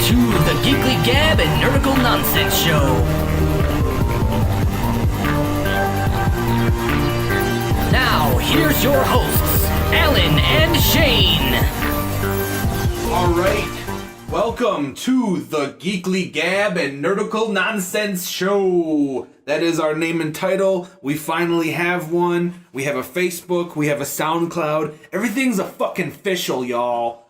to the Geekly Gab and Nerdical Nonsense Show. Now, here's your hosts, Alan and Shane. Alright, welcome to the Geekly Gab and Nerdical Nonsense Show. That is our name and title. We finally have one. We have a Facebook, we have a SoundCloud. Everything's a fucking official, y'all.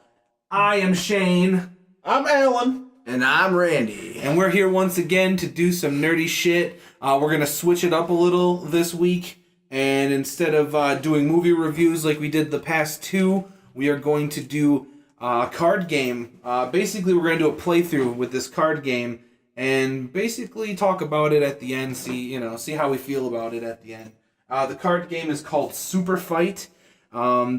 I am Shane. I'm Alan. And I'm Randy. And we're here once again to do some nerdy shit. We're going to switch it up a little this week. And instead of doing movie reviews like we did the past two, we are going to do a card game. Basically, we're going to do a playthrough with this card game. And basically talk about it at the end. See how we feel about it at the end. The card game is called SUPERFIGHT.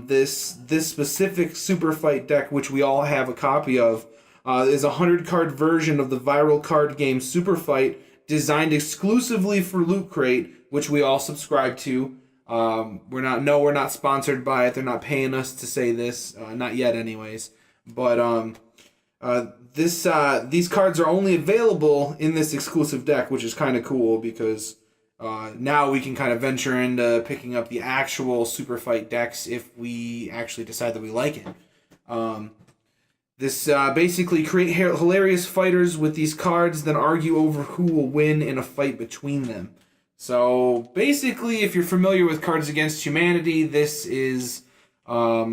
This specific SUPERFIGHT deck, which we all have a copy of, is a 100-card version of the viral card game SUPERFIGHT, designed exclusively for Loot Crate, which we all subscribe to. We're not sponsored by it. They're not paying us to say this, not yet, anyways. But these cards are only available in this exclusive deck, which is kind of cool because now we can kind of venture into picking up the actual SUPERFIGHT decks if we actually decide that we like it. This basically create hilarious fighters with these cards, then argue over who will win in a fight between them. So basically, if you're familiar with Cards Against Humanity, this is a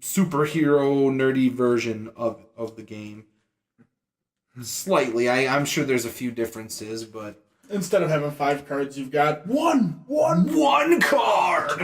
superhero nerdy version of the game. Slightly, I'm sure there's a few differences, but Instead of having 5 cards, you've got one card,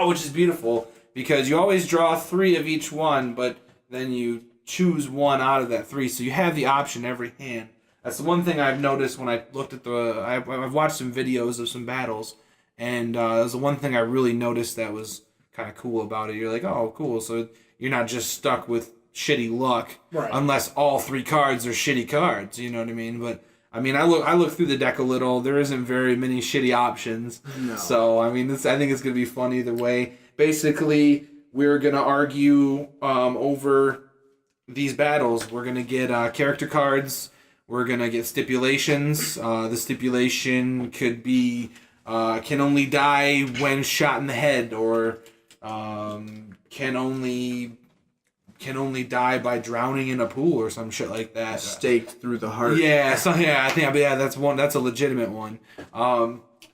which is beautiful because you always draw 3 of each one, but then you choose one out of that 3, so you have the option every hand. That's the one thing I've noticed when I looked at I've watched some videos of some battles, and that was the one thing I really noticed that was kind of cool about it. You're like, oh, cool, so you're not just stuck with shitty luck, right, unless all 3 cards are shitty cards, you know what I mean? But I mean, I look through the deck a little. There isn't very many shitty options. No. So I mean, I think it's gonna be fun either way. Basically, we're gonna argue over these battles. We're gonna get character cards. We're gonna get stipulations. The stipulation could be can only die when shot in the head, or can only die by drowning in a pool or some shit like that. Staked through the heart. Yeah, I think that's one. That's a legitimate one.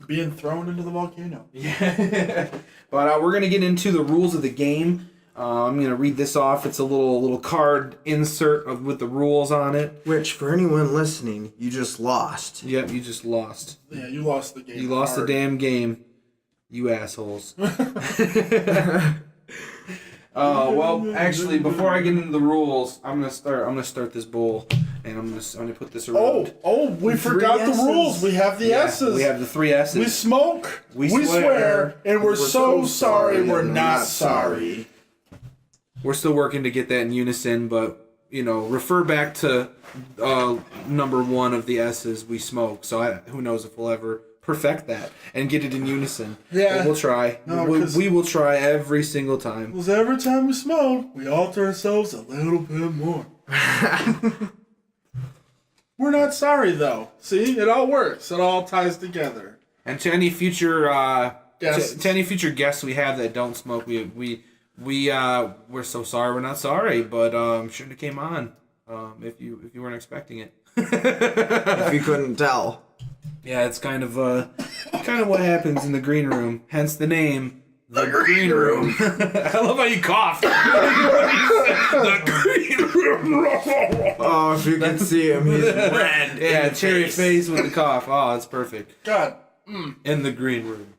being thrown into the volcano. Yeah, but we're gonna get into the rules of the game. I'm gonna read this off. It's a little card insert with the rules on it. Which, for anyone listening, you just lost. Yep, you just lost. Yeah, you lost the game. You lost the damn game, you assholes. Well, actually, before I get into the rules, I'm gonna start this bowl, and I'm gonna put this around. We forgot the rules. We have the S's. We have the 3 S's. We smoke. We swear, and we're so sorry. We're not sorry. We're still working to get that in unison, but refer back to number 1 of the S's. We smoke. So who knows if we'll ever perfect that and get it in unison. Yeah, but we'll try. We will try every single time. Because every time we smoke, we alter ourselves a little bit more. We're not sorry though. See, it all works. It all ties together. And to any future Guests. to any future guests we have that don't smoke, we're so sorry. We're not sorry, but shouldn't have came on if you weren't expecting it. If you couldn't tell. Yeah, it's kind of what happens in the green room. Hence the name, the green room. I love how you coughed. The green room. Oh, if you can see him, he's red. Yeah, cherry face with the cough. Oh, it's perfect. God. In the green room.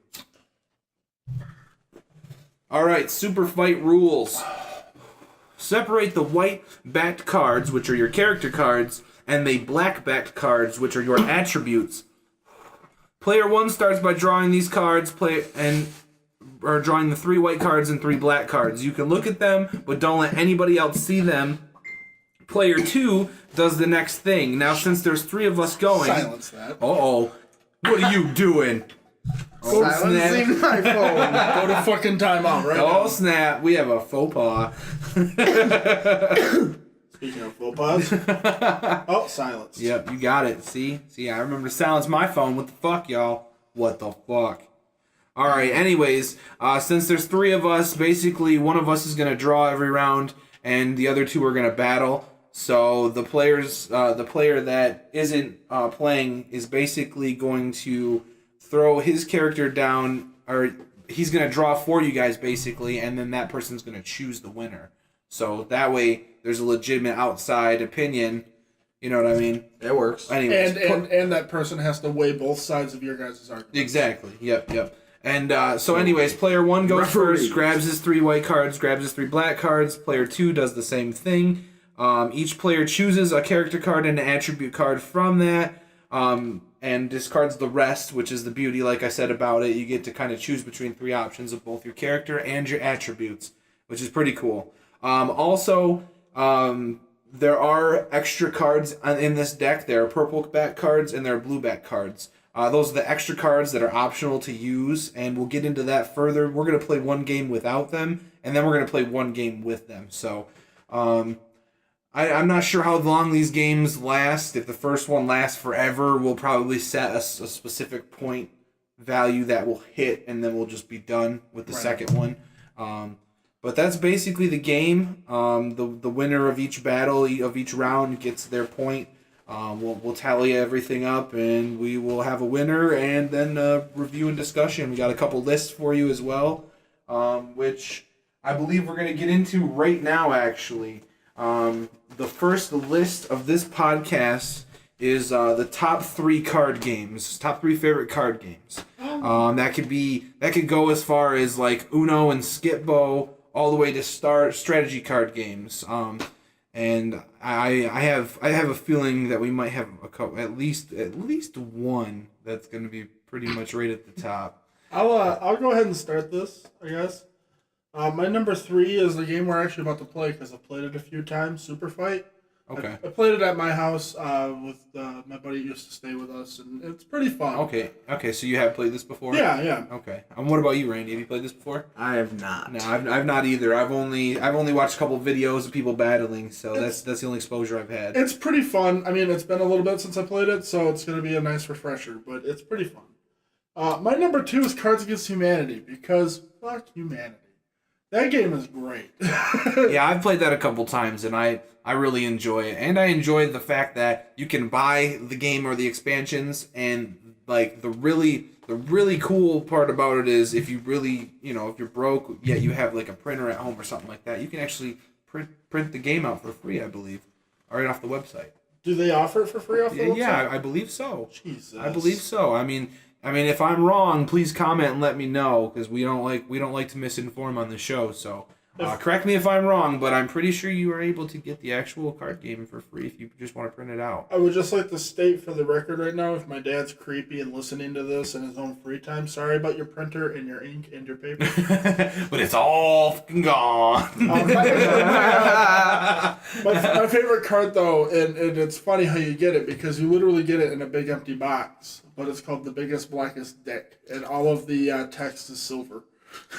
All right, SUPERFIGHT rules. Separate the white backed cards, which are your character cards, and the black backed cards, which are your attributes. Player 1 starts by drawing these cards, or drawing the 3 white cards and 3 black cards. You can look at them, but don't let anybody else see them. Player 2 does the next thing. Now, since there's 3 of us going... Silence that. Uh-oh. What are you doing? Oh, Silencing my phone. Go to fucking timeout right now. Oh, snap. We have a faux pas. Speaking of faux pas. Oh, silence. Yep, you got it. See, I remember to silence my phone. What the fuck, y'all? What the fuck? All right. Anyways, since there's 3 of us, basically one of us is gonna draw every round, and the other 2 are gonna battle. So the player that isn't playing is basically going to throw his character down, or he's gonna draw for you guys basically, and then that person's gonna choose the winner. So that way, there's a legitimate outside opinion. You know what I mean? It works. Anyways, And that person has to weigh both sides of your guys' argument. exactly. Yep. And so anyways, player 1 goes first, grabs his 3 white cards, grabs his 3 black cards. Player 2 does the same thing. Each player chooses a character card and an attribute card from that, and discards the rest, which is the beauty, like I said about it. You get to kind of choose between 3 options of both your character and your attributes, which is pretty cool. Also, there are extra cards in this deck. There are purple back cards and there are blue back cards. Those are the extra cards that are optional to use, and we'll get into that further. We're going to play 1 game without them, and then we're going to play 1 game with them. So, I'm not sure how long these games last. If the first one lasts forever, we'll probably set a specific point value that will hit, and then we'll just be done with the second one. But that's basically the game. The winner of each battle, of each round, gets their point. We'll tally everything up, and we will have a winner, and then review and discussion. We got a couple lists for you as well, which I believe we're going to get into right now, actually. The first list of this podcast is the top 3 card games, top 3 favorite card games. That could go as far as like Uno and Skip-Bo, all the way to strategy card games. And I have a feeling that we might have a couple, at least one that's going to be pretty much right at the top. I'll go ahead and start this, I guess. My number 3 is the game we're actually about to play because I've played it a few times, SUPERFIGHT. Okay. I played it at my house with my buddy who used to stay with us, and it's pretty fun. Okay. So you have played this before? Yeah. Okay. What about you, Randy? Have you played this before? I have not. No, I've not either. I've only watched a couple of videos of people battling, so that's the only exposure I've had. It's pretty fun. I mean, it's been a little bit since I played it, so it's going to be a nice refresher, but it's pretty fun. My number 2 is Cards Against Humanity, because fuck humanity. That game is great. Yeah, I've played that a couple times, and I really enjoy it. And I enjoy the fact that you can buy the game or the expansions, and like the really cool part about it is if you really, if you're broke, yet you have like a printer at home or something like that, you can actually print the game out for free, I believe, right off the website. Do they offer it for free off the website? Yeah, I believe so. Jesus. I believe so. I mean, if I'm wrong, please comment and let me know, because we don't like to misinform on the show. So correct me if I'm wrong, but I'm pretty sure you are able to get the actual card game for free if you just want to print it out. I would just like to state for the record right now, if my dad's creepy and listening to this in his own free time, sorry about your printer and your ink and your paper. But it's all fucking gone. My favorite card, though, and it's funny how you get it, because you literally get it in a big empty box, but it's called The Biggest Blackest Dick, and all of the text is silver.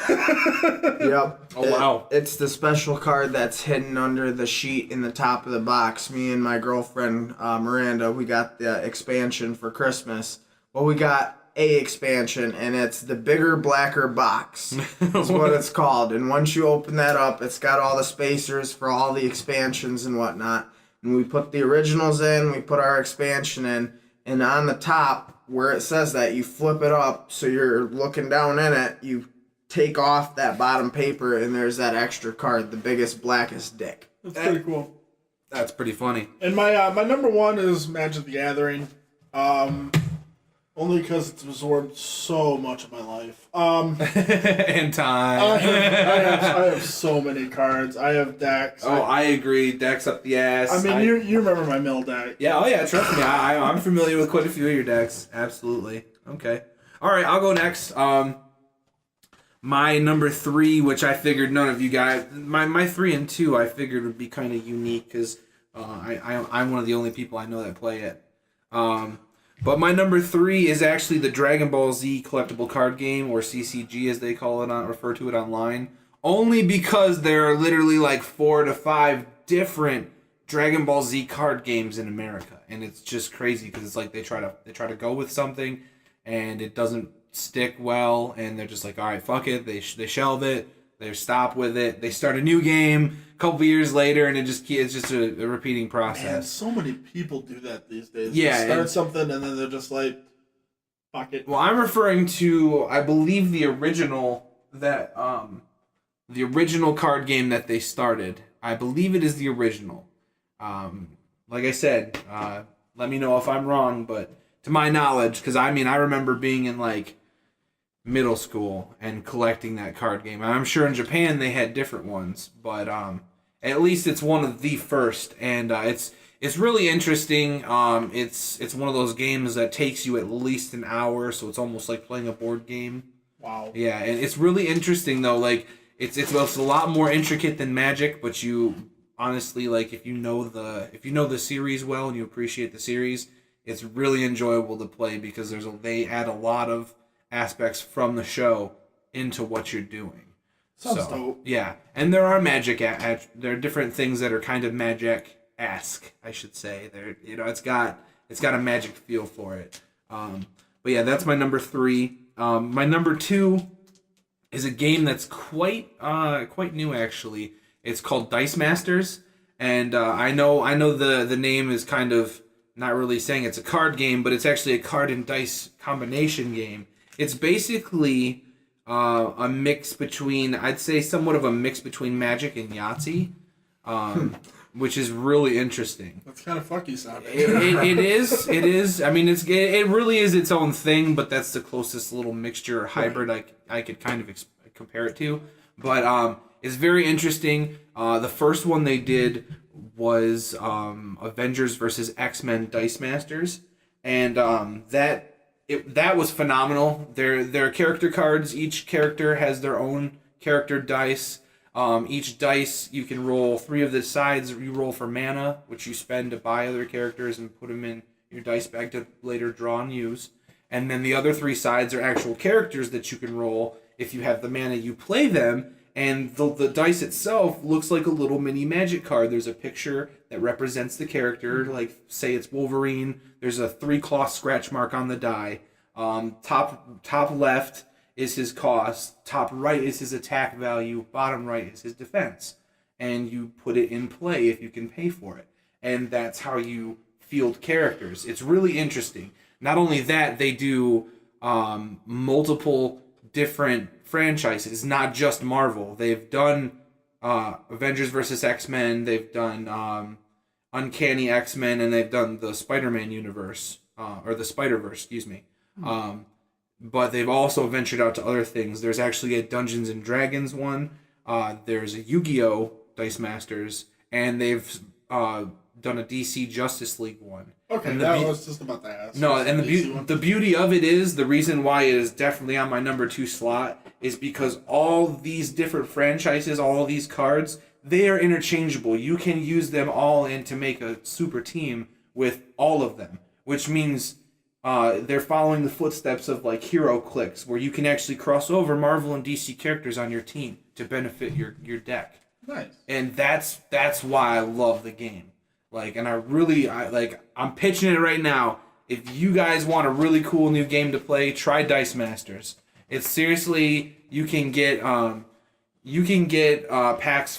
Yep. Oh, wow. It's the special card that's hidden under the sheet in the top of the box. Me and my girlfriend, Miranda, we got the expansion for Christmas. Well, we got a expansion, and it's the bigger, blacker box is what it's called. And once you open that up, it's got all the spacers for all the expansions and whatnot. And we put the originals in, we put our expansion in, and on the top, where it says that, you flip it up so you're looking down in it, you take off that bottom paper, and there's that extra card, the biggest, blackest dick. That's pretty cool. That's pretty funny. And my number 1 is Magic the Gathering, only because it's absorbed so much of my life. And time. I have so many cards. I have decks. I agree. Decks up the ass. I mean, you remember my mill deck. Yeah, trust me. I'm familiar with quite a few of your decks. Absolutely. Okay. All right, I'll go next. My number 3, which I figured none of you guys... My 3 and 2 I figured would be kind of unique, because I'm one of the only people I know that play it. But my number 3 is actually the Dragon Ball Z collectible card game, or CCG as they call it, refer to it online. Only because there are literally like 4 to 5 different Dragon Ball Z card games in America, and it's just crazy because it's like they try to go with something, and it doesn't stick well, and they're just like, all right, fuck it. They shelve it. They stop with it. They start a new game a couple years later, and it's just a repeating process. Man, so many people do that these days. Yeah, they start something and then they're just like, fuck it. Well, I'm referring to, I believe, the original card game that they started. I believe it is the original. Like I said, let me know if I'm wrong, but to my knowledge, because I remember being in like middle school and collecting that card game. I'm sure in Japan they had different ones, but at least it's one of the first, and it's really interesting. It's one of those games that takes you at least an hour, so it's almost like playing a board game. Wow. Yeah, and it's really interesting though. Like it's a lot more intricate than Magic, but you honestly, like, if you know the series well and you appreciate the series, it's really enjoyable to play because they add a lot of aspects from the show into what you're doing. Sounds dope. Yeah, and there are there are different things that are kind of magic-esque, I should say. It's got a magic feel for it. But yeah, that's my number 3. My number 2 is a game that's quite new actually. It's called Dice Masters, and I know the name is kind of not really saying it's a card game, but it's actually a card and dice combination game. It's basically a mix between, I'd say, somewhat of a mix between Magic and Yahtzee, which is really interesting. That's kind of fucky sounding. It is. I mean, it really is its own thing, but that's the closest little mixture or hybrid I could kind of compare it to. But it's very interesting. The first one they did was Avengers versus X-Men Dice Masters, and that was phenomenal. They're character cards. Each character has their own character dice. Each dice, you can roll 3 of the sides. You roll for mana, which you spend to buy other characters and put them in your dice bag to later draw and use. And then the other 3 sides are actual characters that you can roll. If you have the mana, you play them. And the dice itself looks like a little mini Magic card. There's a picture that represents the character, like say it's Wolverine. There's a 3-claw scratch mark on the die. Top left is his cost. Top right is his attack value. Bottom right is his defense. And you put it in play if you can pay for it. And that's how you field characters. It's really interesting. Not only that, they do multiple different franchises, not just Marvel. They've done Avengers versus X-Men, they've done Uncanny X-Men, and they've done the Spider-Man universe, or the Spider-Verse, excuse me. But they've also ventured out to other things. There's actually a Dungeons and Dragons one, there's a Yu-Gi-Oh! Dice Masters, and they've done a DC Justice League one. Okay, that was just about to ask. No, and the beauty of it is, the reason why it is definitely on my number 2 slot is because all these different franchises, all these cards, they are interchangeable. You can use them all in to make a super team with all of them, which means they're following the footsteps of like Hero Clicks, where you can actually cross over Marvel and DC characters on your team to benefit your deck. Nice. And that's why I love the game. Like, and I'm pitching it right now. If you guys want a really cool new game to play, try Dice Masters. It's seriously, you can get packs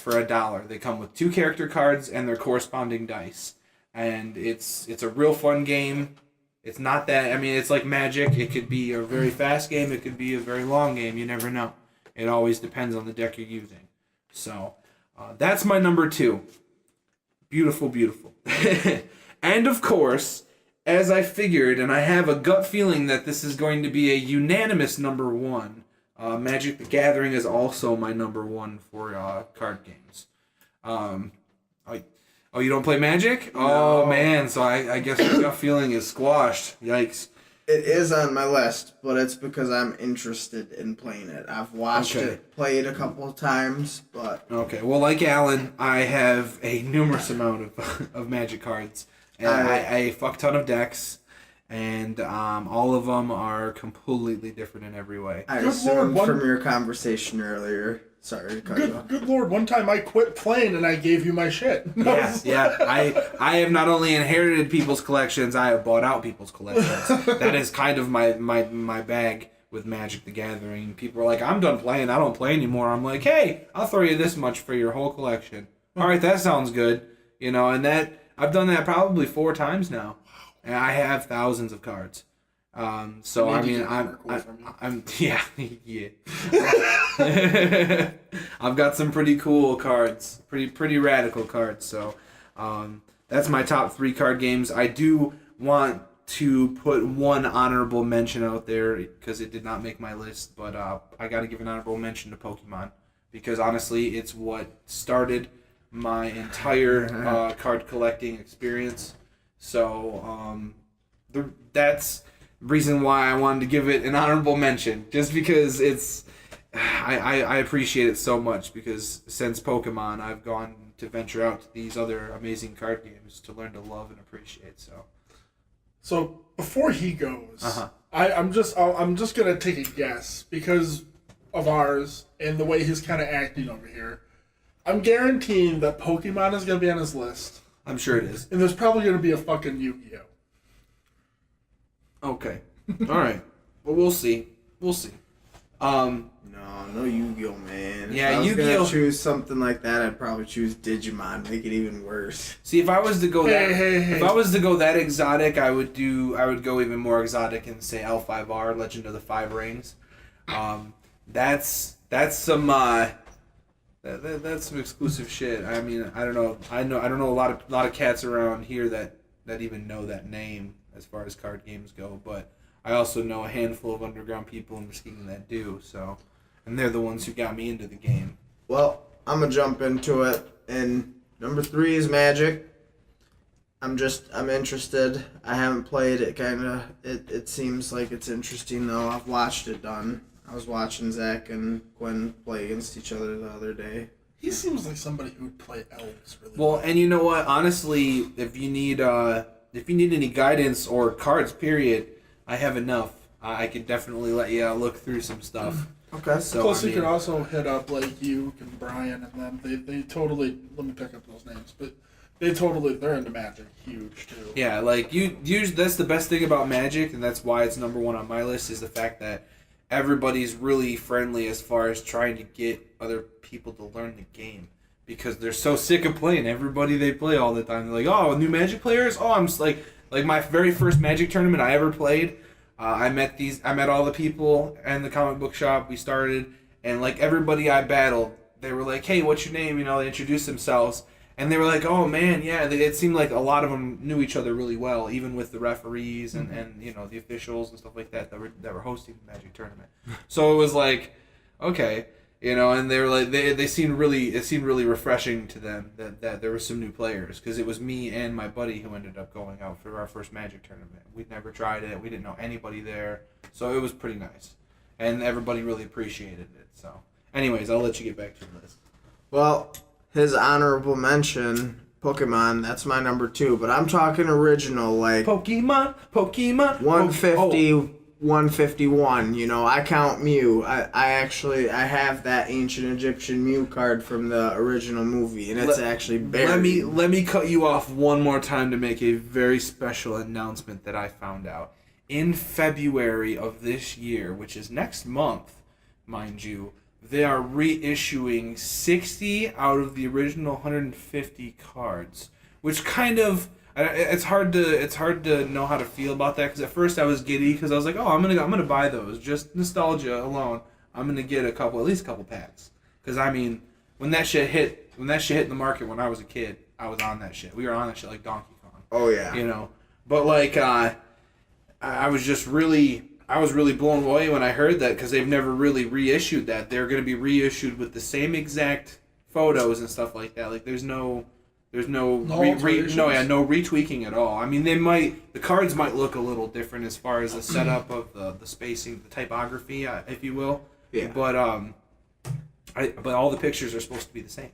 for $1. They come with 2 character cards and their corresponding dice, and it's a real fun game. It's not that, I mean, it's like Magic. It could be a very fast game. It could be a very long game. You never know. It always depends on the deck you're using. So that's my number 2. Beautiful, beautiful. And of course, as I figured, and I have a gut feeling that this is going to be a unanimous number 1, Magic the Gathering is also my number 1 for card games. Oh, you don't play Magic? No. Oh, man, so I guess my gut feeling is squashed. Yikes. It is on my list, but it's because I'm interested in playing it. I've watched it played a couple of times, but... Okay, well, like Alan, I have a numerous amount of Magic cards. And I fuck ton of decks. and all of them are completely different in every way. I Good assumed Lord, from your conversation earlier. Sorry to cut you off. Good Lord, one time I quit playing and I gave you my shit. Yeah. I have not only inherited people's collections, I have bought out people's collections. That is kind of my bag with Magic the Gathering. People are like, I'm done playing, I don't play anymore. I'm like, hey, I'll throw you this much for your whole collection. All right, that sounds good. And that I've done that probably 4 times now. And I have thousands of cards. So I mean, I'm yeah. I've got some pretty cool cards, pretty radical cards. So that's my top 3 card games. I do want to put one honorable mention out there because it did not make my list, but I got to give an honorable mention to Pokemon because honestly, it's what started my entire card collecting experience. So that's reason why I wanted to give it an honorable mention, just because I appreciate it so much, because since Pokemon I've gone to venture out to these other amazing card games to learn to love and appreciate. So before he goes, I'm just gonna take a guess because of ours and the way he's kind of acting over here. I'm guaranteeing that Pokemon is gonna be on his list. I'm sure it is. And there's probably gonna be a fucking Yu-Gi-Oh. Okay. All right. Well, we'll see. No Yu-Gi-Oh, man. Yeah, if I was Yu-Gi-Oh. gonna choose something like that, I'd probably choose Digimon. Make it even worse. See, if I was to go Hey. if I was to go that exotic, I would go even more exotic and say L5R, Legend of the Five Rings. That's some that's some exclusive shit. I mean, I don't know a lot of cats around here that even know that name as far as card games go, but I also know a handful of underground people in Muskegon that do, so, and they're the ones who got me into the game. Well, I'm gonna jump into it, and number 3 is Magic. I'm interested. I haven't played it. It seems like it's interesting though. I've watched it done. I was watching Zach and Gwen play against each other the other day. He seems like somebody who would play elves really well. And you know what? Honestly, if you need any guidance or cards, period, I have enough. I could definitely let you look through some stuff. Okay. So plus, you could also hit up like you and Brian and them. They totally, let me pick up those names, but they're into Magic huge too. Yeah, like that's the best thing about Magic, and that's why it's number 1 on my list, is the fact that everybody's really friendly as far as trying to get other people to learn the game, because they're so sick of playing everybody they play all the time. They're like, oh, new Magic players? Oh, I'm just like my very first Magic tournament I ever played, I met all the people in the comic book shop. We started, and like everybody I battled, they were like, hey, what's your name? They introduced themselves, and they were like, oh man, yeah. It seemed like a lot of them knew each other really well, even with the referees and the officials and stuff like that were hosting the Magic tournament. So it was like, okay, and they were like, it seemed really refreshing to them that there were some new players, because it was me and my buddy who ended up going out for our first Magic tournament. We'd never tried it. We didn't know anybody there, so it was pretty nice, and everybody really appreciated it. So, anyways, I'll let you get back to the list. Well, his honorable mention, Pokemon, that's my number 2, but I'm talking original, like Pokemon. 150, 151, I count Mew. I have that ancient Egyptian Mew card from the original movie, and it's actually buried. Let me cut you off one more time to make a very special announcement that I found out. In February of this year, which is next month, mind you, they are reissuing 60 out of the original 150 cards, which kind of, it's hard to know how to feel about that, because at first I was giddy because I was like, oh, I'm gonna buy those, just nostalgia alone. I'm gonna get at least a couple packs, because I mean, when that shit hit in the market when I was a kid, I was on that shit. We were on that shit like Donkey Kong. Oh yeah. But like I was really blown away when I heard that, because they've never really reissued that. They're going to be reissued with the same exact photos and stuff like that. Like there's no retweaking at all. I mean, the cards might look a little different as far as the setup of the spacing, the typography, if you will. Yeah. But but all the pictures are supposed to be the same.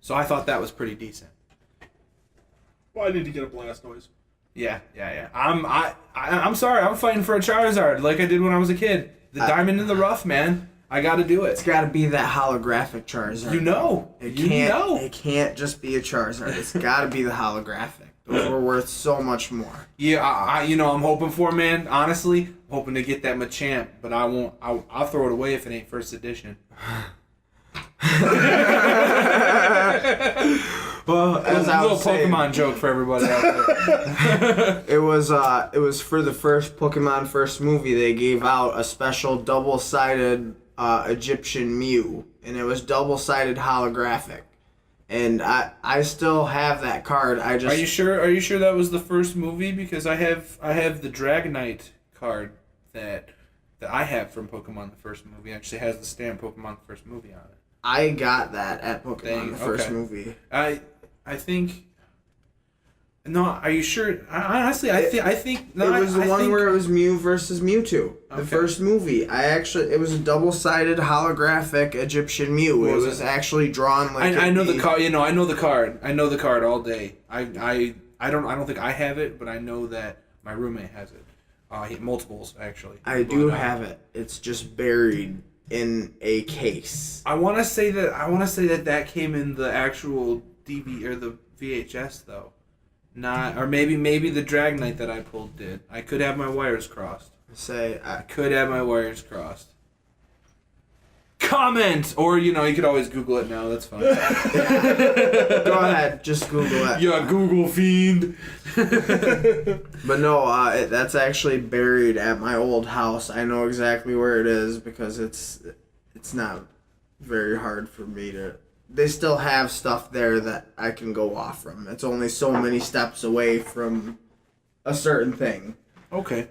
So I thought that was pretty decent. Well, I need to get a Blastoise. Yeah. I'm sorry. I'm fighting for a Charizard like I did when I was a kid. The diamond in the rough, man. I got to do It's it. got to be that holographic Charizard. It can't just be a Charizard. It's got to be the holographic. Those were worth so much more. Yeah, I'm hoping for, man. Honestly, hoping to get that Machamp, but I won't. I'll throw it away if it ain't first edition. Well, as I little was saying, Pokemon joke for everybody out there. it was for the first Pokemon first movie. They gave out a special double-sided Egyptian Mew, and it was double-sided holographic. And I still have that card. Are you sure? Are you sure that was the first movie? Because I have the Dragonite card that I have from Pokemon the first movie. It actually has the stamp Pokemon the first movie on it. I got that at Pokemon the first movie. I think. No, are you sure? Honestly, I think. No, it was the one where it was Mew versus Mewtwo. The first movie. It was a double-sided holographic Egyptian Mew. It was actually drawn like. I know the card. I know the card. I know the card all day. I don't think I have it, but I know that my roommate has it. Multiples actually. I do have it. It's just buried in a case. I want to say that came in the actual DV or the VHS though. Not, or maybe the Dragonite that I pulled did. I could have my wires crossed. I could have my wires crossed. Comment! Or, you could always Google it now. That's fine. Go ahead. Just Google it. Yeah, Google fiend. But no, that's actually buried at my old house. I know exactly where it is because it's not very hard for me to... They still have stuff there that I can go off from. It's only so many steps away from a certain thing. Okay.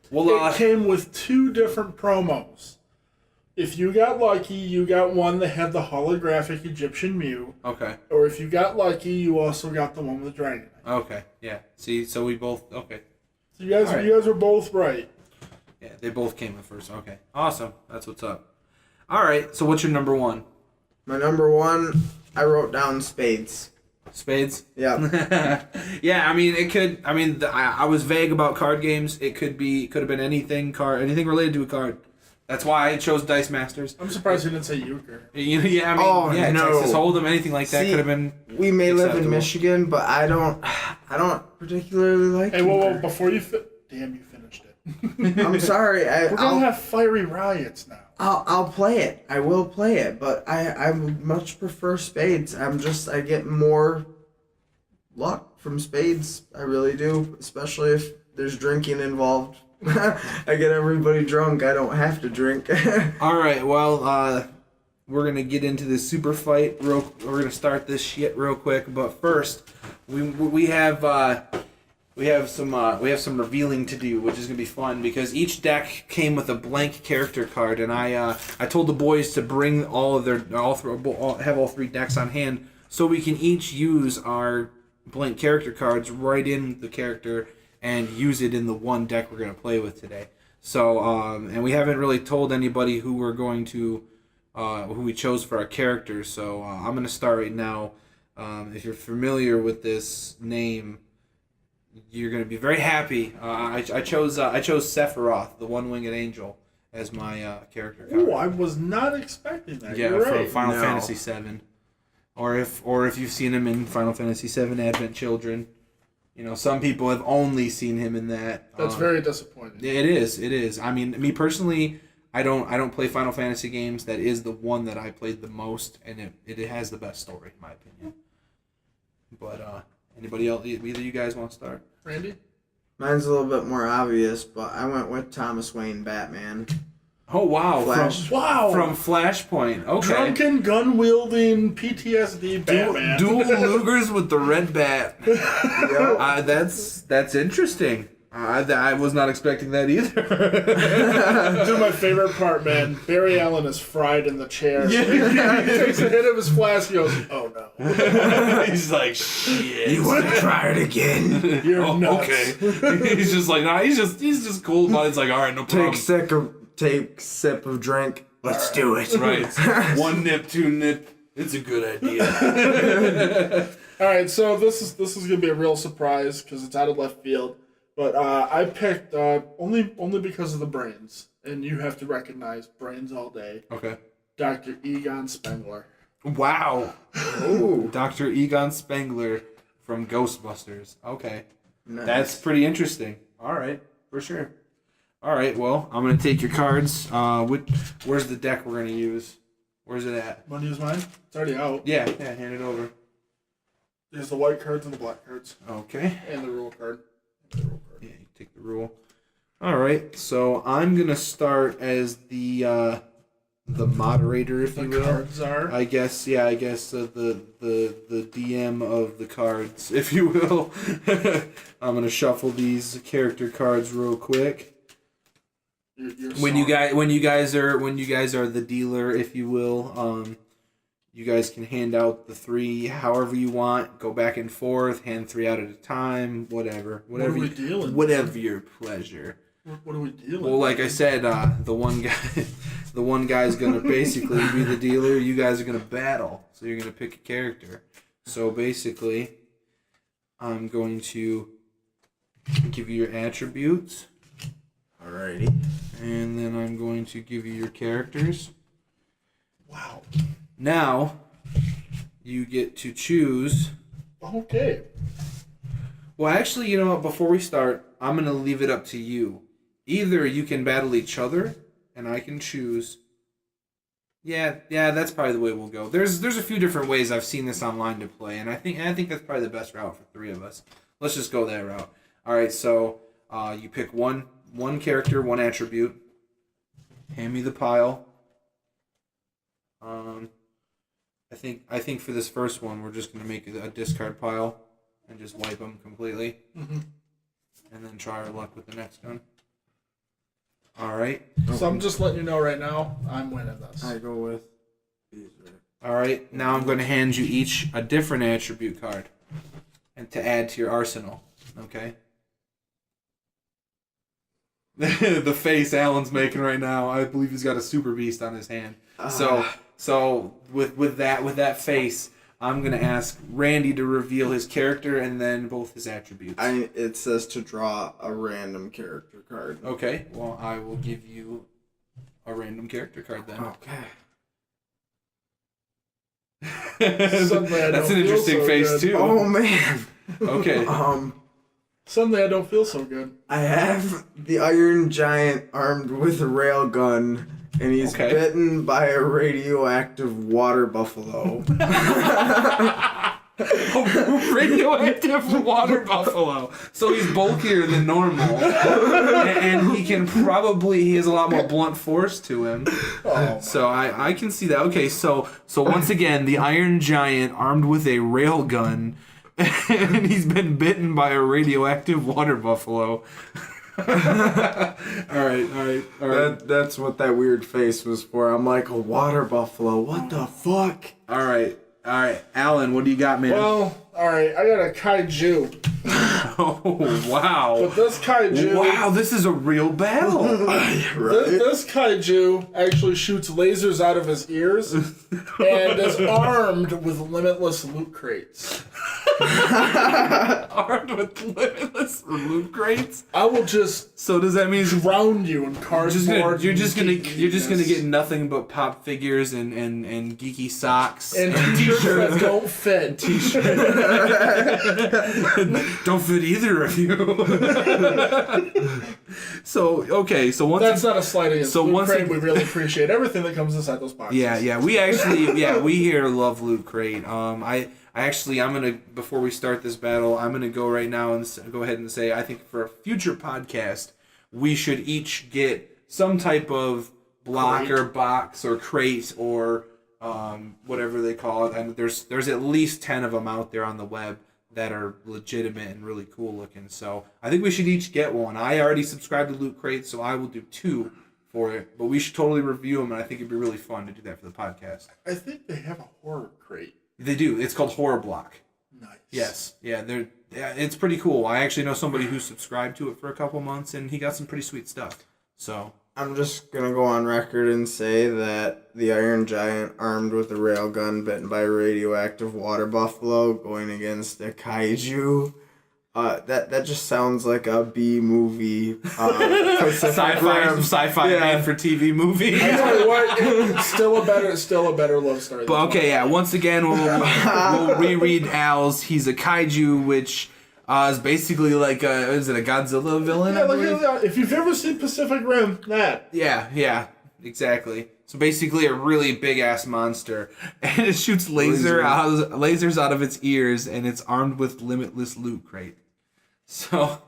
Well, it came with 2 different promos. If you got lucky, you got one that had the holographic Egyptian Mew. Okay. Or if you got lucky, you also got the one with the Dragonite. Okay. Yeah. See, so we both... Okay. So you guys were both right. Yeah, they both came in first. Okay. Awesome. That's what's up. All right. So what's your number 1? My number 1, I wrote down Spades. Spades? Yeah. Yeah, I mean, it could... I mean, I was vague about card games. It could have been anything related to a card. That's why I chose Dice Masters. I'm surprised you didn't say euchre. Yeah, I mean, no. Texas Hold'em, anything like that could have been. We may live in acceptable. Michigan, but I don't particularly like. Hey, whoa! Before you damn, you finished it. I'm sorry. We're gonna have fiery riots now. I'll play it. I will play it, but I much prefer Spades. I get more luck from Spades. I really do, especially if there's drinking involved. I get everybody drunk. I don't have to drink. All right. Well, we're gonna get into this super fight. We're gonna start this shit real quick. But first, we have some revealing to do, which is gonna be fun because each deck came with a blank character card, and I told the boys to bring have all 3 decks on hand so we can each use our blank character cards right in the character and use it in the one deck we're going to play with today. So, and we haven't really told anybody who we're going to, who we chose for our characters. So I'm going to start right now. If you're familiar with this name, you're going to be very happy. I chose Sephiroth, the one-winged angel, as my character card. Oh, I was not expecting that. Yeah, You're from right. Final Fantasy VII, or if you've seen him in Final Fantasy VII Advent Children. Some people have only seen him in that. That's very disappointing. It is. I mean, me personally, I don't play Final Fantasy games. That is the one that I played the most, and it has the best story, in my opinion. But anybody else? Either you guys want to start? Randy? Mine's a little bit more obvious, but I went with Thomas Wayne Batman. Oh wow! Flash. From Flashpoint. Okay. Drunken, gun-wielding, PTSD Batman. Dual Lugers with the red bat. Yep. That's interesting. I was not expecting that either. Dude, my favorite part, man. Barry Allen is fried in the chair. Yeah. He takes a hit of his flask. He goes, "Oh no." He's like, "Shit." You want to try it again? You're nuts. Okay. He's just like, nah. He's just cool. But it's like, all right, no problem. Take sip of drink. Let's do it. Right. 1 nip, 2 nip, It's a good idea. All right, so this is gonna be a real surprise because it's out of left field. But I picked only because of the brains, and you have to recognize brains all day. Okay. Dr. Egon Spengler. Wow. Ooh. Dr. Egon Spengler from Ghostbusters. Okay. Nice. That's pretty interesting. All right, for sure. All right, well, I'm going to take your cards. Where's the deck we're going to use? Where's it at? Want to use mine? It's already out. Yeah, hand it over. There's the white cards and the black cards. Okay. And the rule card. Yeah, you take the rule. All right, so I'm going to start as the moderator, if you will. Cards are. I guess the DM of the cards, if you will. I'm gonna shuffle these character cards real quick. When you guys are the dealer, if you will, you guys can hand out the 3 however you want. Go back and forth, hand 3 out at a time, whatever are we dealing? whatever your pleasure. What are we dealing? Well, like I said, the one guy's gonna basically be the dealer. You guys are gonna battle, so you're gonna pick a character. So basically, I'm going to give you your attributes. Alrighty. And then I'm going to give you your characters. Wow. Now, you get to choose. Okay. Well, actually, you know what? Before we start, I'm gonna leave it up to you. Either you can battle each other, and I can choose. Yeah, that's probably the way we'll go. There's a few different ways I've seen this online to play, and I think that's probably the best route for 3 of us. Let's just go that route. All right, so you pick one character, one attribute. Hand me the pile. I think for this first one, we're just gonna make a discard pile and just wipe them completely, and then try our luck with the next one. All right. So I'm just letting you know right now, I'm winning this. I go with these. All right. Now I'm going to hand you each a different attribute card, and to add to your arsenal. Okay. The face Alan's making right now, I believe he's got a super beast on his hand. So with that face, I'm gonna ask Randy to reveal his character and then both his attributes. It says to draw a random character card. Okay, well I will give you a random character card then. Okay. That's an interesting face good. too. Oh man. Okay. Suddenly I don't feel so good. I have the Iron Giant armed with a rail gun, and he's bitten by a radioactive water buffalo. Radioactive water buffalo. So he's bulkier than normal, and he has a lot more blunt force to him. So I can see that. Okay, so once again, the Iron Giant armed with a rail gun, and he's been bitten by a radioactive water buffalo. All right. That's what that weird face was for. I'm like, a water buffalo. What the fuck? All right. Alan, what do you got, man? Well, alright, I got a kaiju. Oh, wow. But this kaiju... Wow, this is a real battle. This kaiju actually shoots lasers out of his ears and is armed with limitless loot crates. Armed with limitless loot crates? I will just So does that mean drown you in cardboard. you're just gonna get nothing but pop figures and geeky socks and t-shirts that don't fit. Don't fit either of you. So once That's not a slight against so Loot once Crate. it- We really appreciate everything that comes inside those boxes. we here love Loot Crate. I'm gonna, before we start this battle, I'm gonna go right now and go ahead and say I think for a future podcast we should each get some type of block or box or crate or whatever they call it. And there's at least 10 of them out there on the web that are legitimate and really cool looking. So I think we should each get one. I already subscribed to Loot Crate, so I will do 2 for it. But we should totally review them, and I think it'd be really fun to do that for the podcast. I think they have a horror crate. They do. It's called Horror Block. Nice. Yes. Yeah, it's pretty cool. I actually know somebody who subscribed to it for a couple months, and he got some pretty sweet stuff. So I'm just gonna go on record and say that the Iron Giant, armed with a railgun, bitten by a radioactive water buffalo, going against a kaiju. That just sounds like a B movie. Sci-fi made for TV movie. I tell you what, it's still a better love story. But okay, yeah. Once again, we'll reread Al's. He's a kaiju, which is basically like is it a Godzilla villain? Yeah, like, if you've ever seen Pacific Rim, that. Yeah, exactly. So basically, a really big ass monster, and it shoots lasers out of its ears, and it's armed with limitless loot crate. So,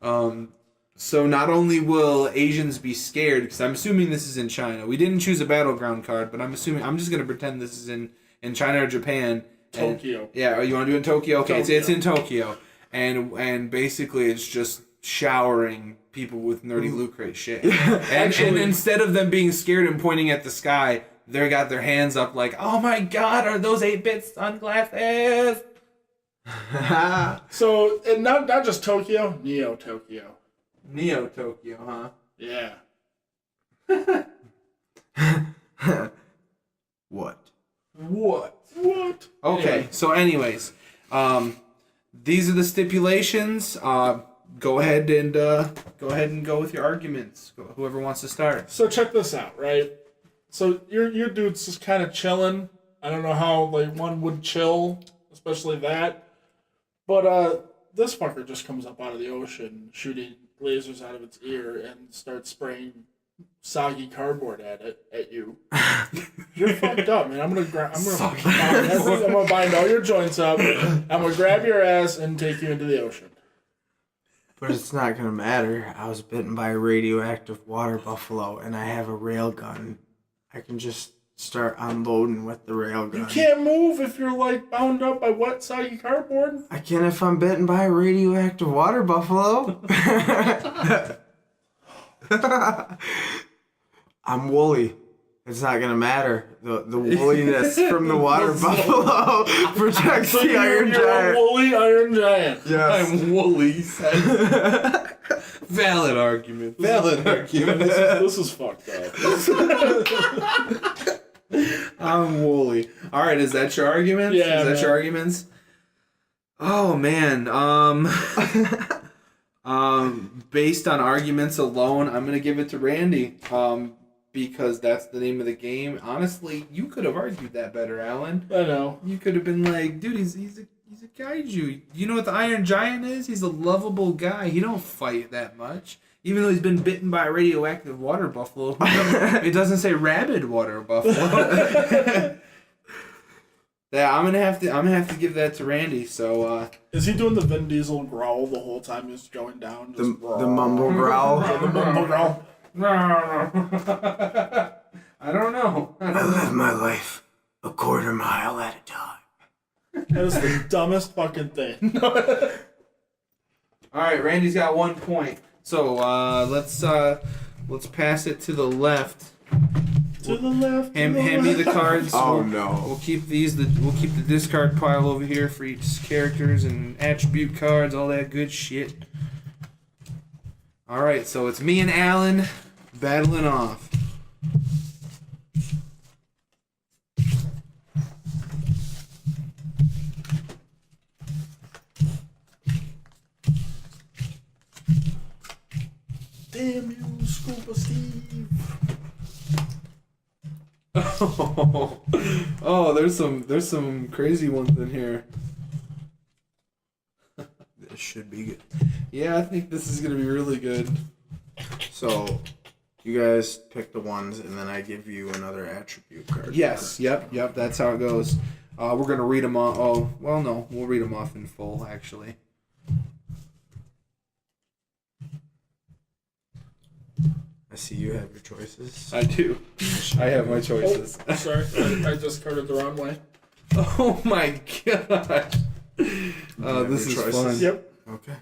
so not only will Asians be scared, because I'm assuming this is in China. We didn't choose a battleground card, but I'm just gonna pretend this is in China or Japan. Tokyo. Yeah, you want to do it in Tokyo? Okay, Tokyo. It's in Tokyo, and basically it's just showering people with nerdy loot crate shit. And instead of them being scared and pointing at the sky, they got their hands up like, oh my god, are those 8-bit sunglasses? So, and not just Tokyo, Neo Tokyo. Neo Tokyo, huh? Yeah. What? Okay, so anyways, these are the stipulations. Go ahead and go with your arguments. Whoever wants to start. So check this out, right? So your dude's just kind of chilling. I don't know how like one would chill, especially that. But this fucker just comes up out of the ocean, shooting lasers out of its ear, and starts spraying soggy cardboard at you. You're fucked up, man. I'm gonna bind all your joints up. I'm gonna grab your ass and take you into the ocean. But it's not gonna matter. I was bitten by a radioactive water buffalo, and I have a railgun. I can just start unloading with the railgun. You can't move if you're like bound up by wet soggy cardboard. I can if I'm bitten by a radioactive water buffalo. I'm woolly. It's not gonna matter. The woolliness from the water buffalo protects So the Iron you're Giant. a woolly Iron Giant. Yes. I'm woolly. Valid argument. This is fucked up. I'm woolly. All right, is that your argument? Yeah, Is that man. your arguments? Oh man. Based on arguments alone, I'm gonna give it to Randy. Because that's the name of the game. Honestly, you could have argued that better, Alan. I know. You could have been like, dude, he's a kaiju. You know what the Iron Giant is? He's a lovable guy. He don't fight that much. Even though he's been bitten by a radioactive water buffalo. It doesn't say rabid water buffalo. Yeah, I'm gonna have to give that to Randy. So Is he doing the Vin Diesel growl the whole time he's going down? The mumble growl. The mumble growl. I don't know. I live my life a quarter mile at a time. That is the dumbest fucking thing. All right, Randy's got 1 point. So let's pass it to the left. To the left. Hand me the cards. Oh We'll no. keep we'll keep the discard pile over here for each characters and attribute cards, all that good shit. All right, so it's me and Alan battling off. Damn you, Scuba Steve. Oh, there's some crazy ones in here. This should be good. Yeah, I think this is gonna be really good. So, you guys pick the ones, and then I give you another attribute card. Yes, yep, that's how it goes. We're gonna read them off. Oh, well, no, we'll read them off in full, actually. I see you have your choices. I do. I have my choices. Oh, sorry, I just carded the wrong way. Oh my god. This is choices? fun. Yep. Okay.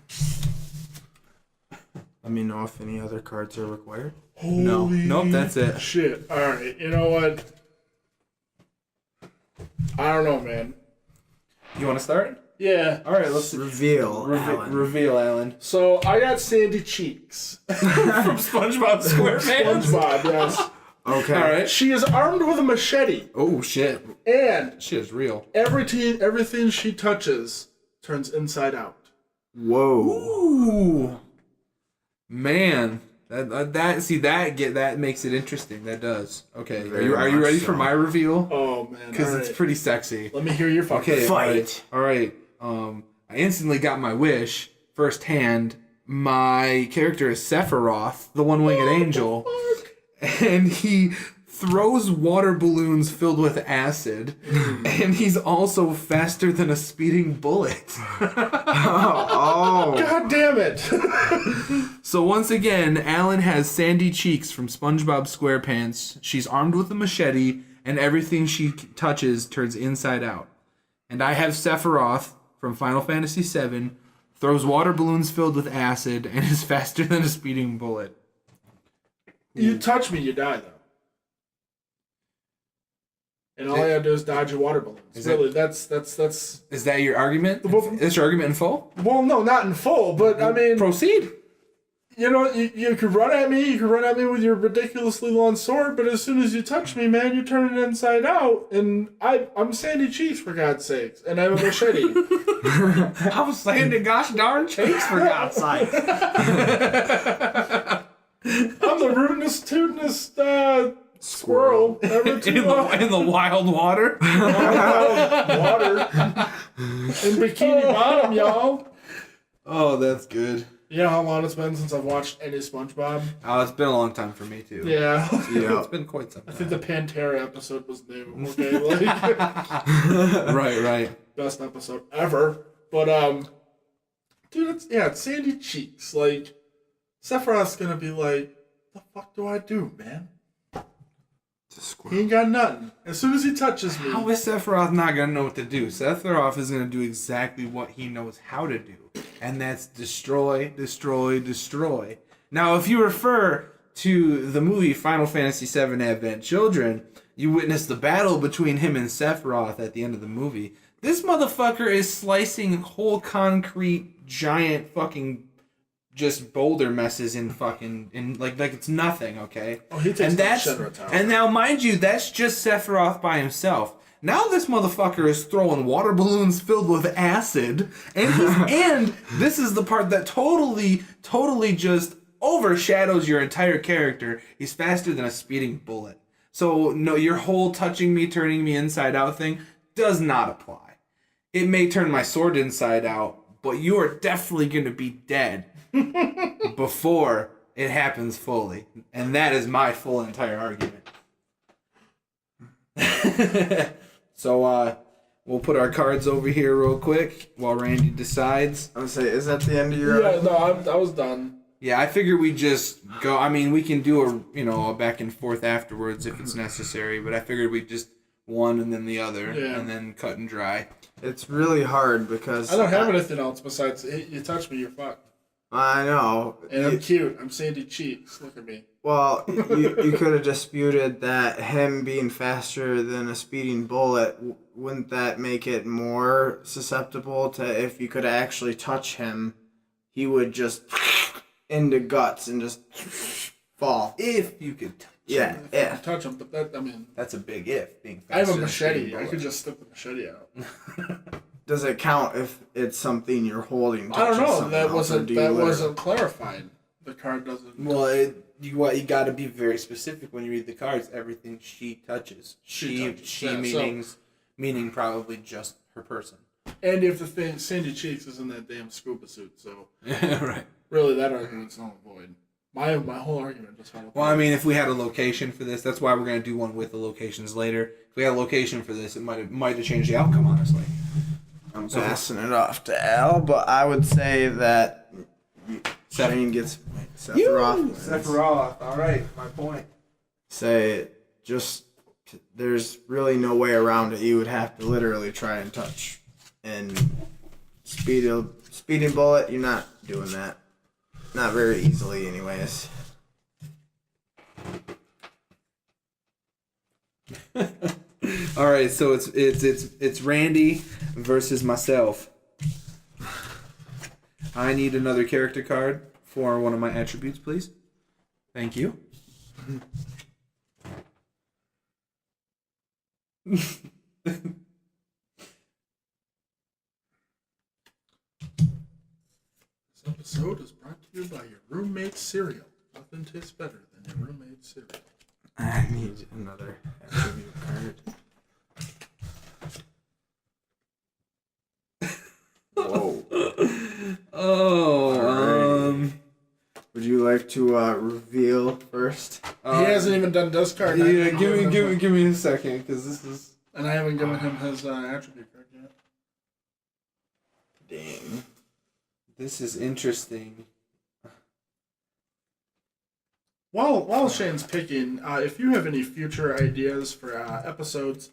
Let me know if any other cards are required. No. Holy Nope, that's it. Shit. Alright, you know what? I don't know, man. You want to start? Yeah. All right, let's Reveal, Alan. reveal, Alan. So I got Sandy Cheeks. From SpongeBob SquarePants. SpongeBob, yes. Okay. All right. She is armed with a machete, Oh shit. and Shit is real. everything she touches turns inside out. Whoa. Ooh. Man. That makes it interesting. That does. Okay. Very Are you much ready so. for my reveal? Oh man! Because All it's right. pretty sexy. Let me hear your fucking Okay. Fight. All right. I instantly got my wish firsthand. My character is Sephiroth, the one-winged angel, and he throws water balloons filled with acid, and he's also faster than a speeding bullet. Oh. God damn it! So once again, Alan has Sandy Cheeks from SpongeBob SquarePants. She's armed with a machete, and everything she touches turns inside out. And I have Sephiroth from Final Fantasy VII, throws water balloons filled with acid, and is faster than a speeding bullet. You touch me, you die though. And all I gotta do is dodge your water balloons. Really, that's. Is that your argument? Well- Is your argument in full? Well, no, not in full, but I mean, Proceed. you know, you could run at me. You could run at me with your ridiculously long sword, but as soon as you touch me, man, you turn it inside out. And I'm Sandy Cheeks, for God's sakes, and I have a machete. I was saying the gosh darn Cheeks for God's sake. I'm the rootinest, tootinest squirrel ever to in the wild water. water in Bikini Bottom, y'all. Oh, that's good. You know how long it's been since I've watched any SpongeBob? Oh, it's been a long time for me too. Yeah. Yeah. It's been quite some I time. think the Pantera episode was new. Okay, like Right. best episode ever. But dude, it's Sandy Cheeks. Like Sephiroth's gonna be like, the fuck do I do, man? He ain't got nothing. As soon as he touches me, How is Sephiroth not gonna know what to do? Sephiroth is gonna do exactly what he knows how to do, and that's destroy, destroy, destroy. Now, if you refer to the movie Final Fantasy VII Advent Children, you witness the battle between him and Sephiroth at the end of the movie. This motherfucker is slicing whole concrete giant fucking just boulder messes in like it's nothing, okay? Oh, he takes and the that's shit out of town. and now mind you, that's just Sephiroth by himself. Now this motherfucker is throwing water balloons filled with acid, and this is the part that totally just overshadows your entire character. He's faster than a speeding bullet. So no, your whole touching me, turning me inside out thing does not apply. It may turn my sword inside out, but you are definitely going to be dead before it happens fully. And that is my full entire argument. So, we'll put our cards over here real quick while Randy decides. I was say, is that the end of your? yeah, no, I was done. Yeah, I figure we just go. I mean, we can do a back and forth afterwards if it's necessary, but I figured we just one and then the other, Yeah. and then cut and dry. It's really hard because I don't have anything else besides you touch me, you're fucked. I know. And I'm cute. I'm Sandy Cheeks. Look at me. Well, you could have disputed that him being faster than a speeding bullet, wouldn't that make it more susceptible to if you could actually touch him, he would just into guts and just fall. If you could touch Yeah, him. yeah. Touch him, but that, I mean, That's a big if, being faster I have a than machete. speeding I bullet. could just stick the machete out. Does it count if it's something you're holding? I don't touching know. something That else, or wasn't do you that literally- wasn't clarified. The card doesn't. Well, you got to be very specific when you read the cards. Everything she touches, she Yeah, meaning probably just her person. And if the thing Sandy Cheeks is in that damn scuba suit, so Right. really that argument's null and void. My whole argument just fell apart. Well, I mean, if we had a location for this, that's why we're gonna do one with the locations later. If we had a location for this, it might have changed the outcome, honestly. I'm passing it off to Al, but I would say that Shane gets Sephiroth. wins. Sephiroth. All right, my point. Say just there's really no way around it. You would have to literally try and touch. And speeding bullet, you're not doing that. Not very easily, anyways. All right, so it's Randy versus myself. I need another character card for one of my attributes, please. Thank you. This episode is brought to you by your roommate's cereal. Nothing tastes better than your roommate's cereal. I need another attribute card. Whoa. Oh, Would you like to reveal first? He hasn't even done discard. Yeah, give me a second, because this is... And I haven't given him his attribute card yet. Dang. This is interesting. While Shane's picking, if you have any future ideas for episodes,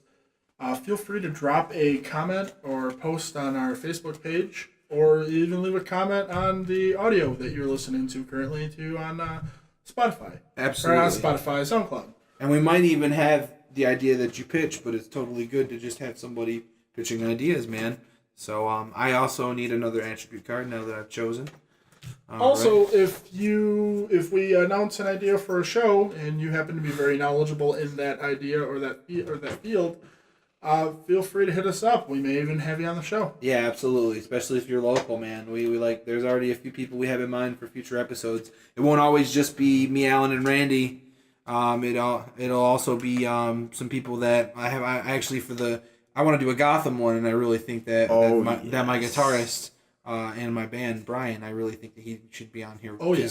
feel free to drop a comment or post on our Facebook page, or even leave a comment on the audio that you're listening to currently on Spotify. Absolutely. Or on Spotify, SoundCloud. And we might even have the idea that you pitch, but it's totally good to just have somebody pitching ideas, man. So I also need another attribute card now that I've chosen. Also, if we announce an idea for a show and you happen to be very knowledgeable in that idea or that field, feel free to hit us up. We may even have you on the show. Yeah, absolutely. Especially if you're local, man. We like. There's already a few people we have in mind for future episodes. It won't always just be me, Alan, and Randy. It'll also be some people that I have. I want to do a Gotham one, and I really think that my guitarist and my band Brian, I really think that he should be on here. Oh yeah.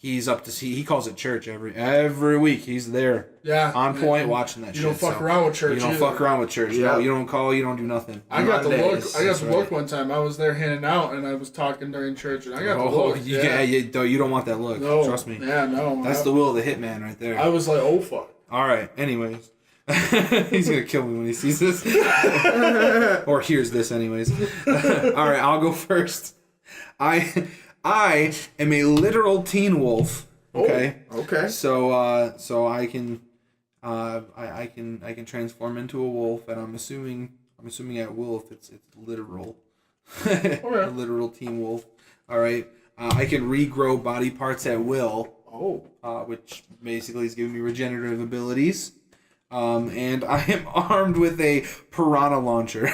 He's up to see. He calls it church every week. He's there. Yeah. On point, watching that. You don't fuck around with church. You don't fuck around with church. Yeah. No, you don't call. You don't do nothing. I got the look. I got the right. look one time. I was there handing out, and I was talking during church, and I got the look. You don't want that look. No. Trust me. Yeah, no. That's the will of the hitman right there. I was like, oh fuck. All right. Anyways, he's gonna kill me when he sees this or hears this. Anyways, all right. I'll go first. I am a literal teen wolf. Okay. Oh, okay. So I can transform into a wolf, and I'm assuming at will if it's literal. Okay. A literal teen wolf. All right. I can regrow body parts at will. Oh. Which basically is giving me regenerative abilities. And I am armed with a piranha launcher.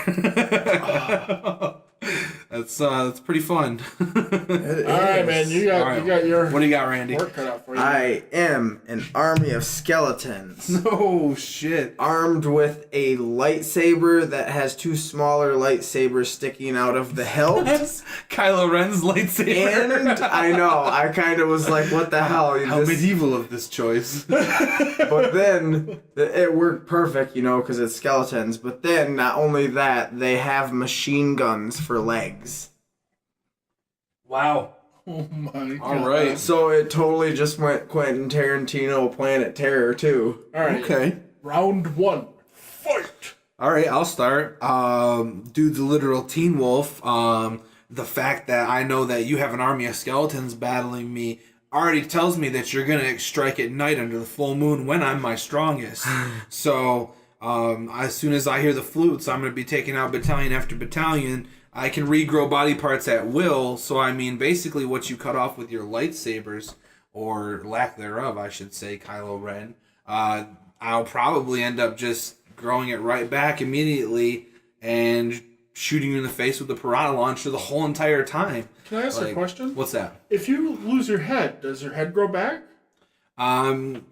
That's pretty fun. All right, man. You got your. What do you got, Randy? Work cut out for you. I am an army of skeletons. Oh shit! Armed with a lightsaber that has two smaller lightsabers sticking out of the hilt. Kylo Ren's lightsaber. And I know, I kind of was like, what the hell? How medieval of this choice. But then it worked perfect, because it's skeletons. But then, not only that, they have machine guns for legs. Wow. Oh my god. All right. So it totally just went Quentin Tarantino Planet Terror, too. All right. Okay. Round one. Fight. All right, I'll start. Dude's a literal teen wolf. The fact that I know that you have an army of skeletons battling me already tells me that you're gonna strike at night under the full moon when I'm my strongest. So as soon as I hear the flutes, I'm gonna be taking out battalion after battalion. I can regrow body parts at will. So I mean, basically, what you cut off with your lightsabers, or lack thereof, I should say, Kylo Ren. I'll probably end up just growing it right back immediately and shooting you in the face with the piranha launcher the whole entire time. Can I ask a question? What's that? If you lose your head, does your head grow back?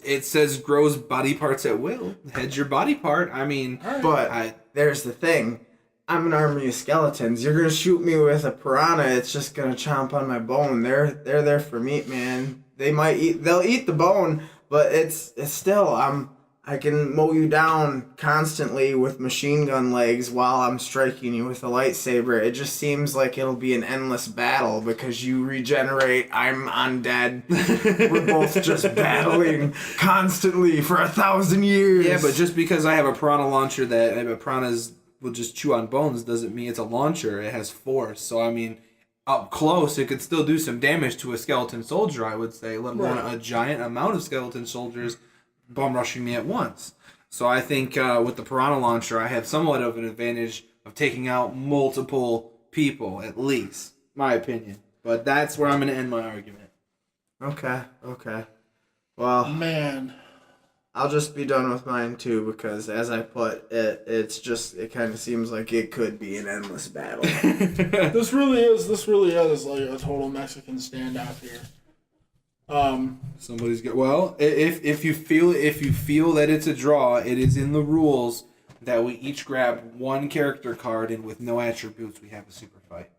It says grows body parts at will. Head's your body part. I mean, All right. But there's the thing. I'm an army of skeletons. You're gonna shoot me with a piranha. It's just gonna chomp on my bone. They're there for meat, man. They'll eat the bone, but it's still I can mow you down constantly with machine gun legs while I'm striking you with a lightsaber. It just seems like it'll be an endless battle because you regenerate. I'm undead. We're both just battling constantly for 1,000 years. yeah, but just because I have a piranha launcher that piranhas will just chew on bones doesn't mean it's a launcher. It has force. So I mean, up close, it could still do some damage to a skeleton soldier, I would say, let alone a giant amount of skeleton soldiers bum rushing me at once. So I think with the piranha launcher, I have somewhat of an advantage of taking out multiple people, at least. My opinion. But that's where I'm going to end my argument. Okay. Well, Man. I'll just be done with mine too because, as I put it, it kind of seems like it could be an endless battle. This really is like a total Mexican standoff here. Somebody's got. Well, if you feel that it's a draw, it is in the rules that we each grab one character card, and with no attributes, we have a super fight.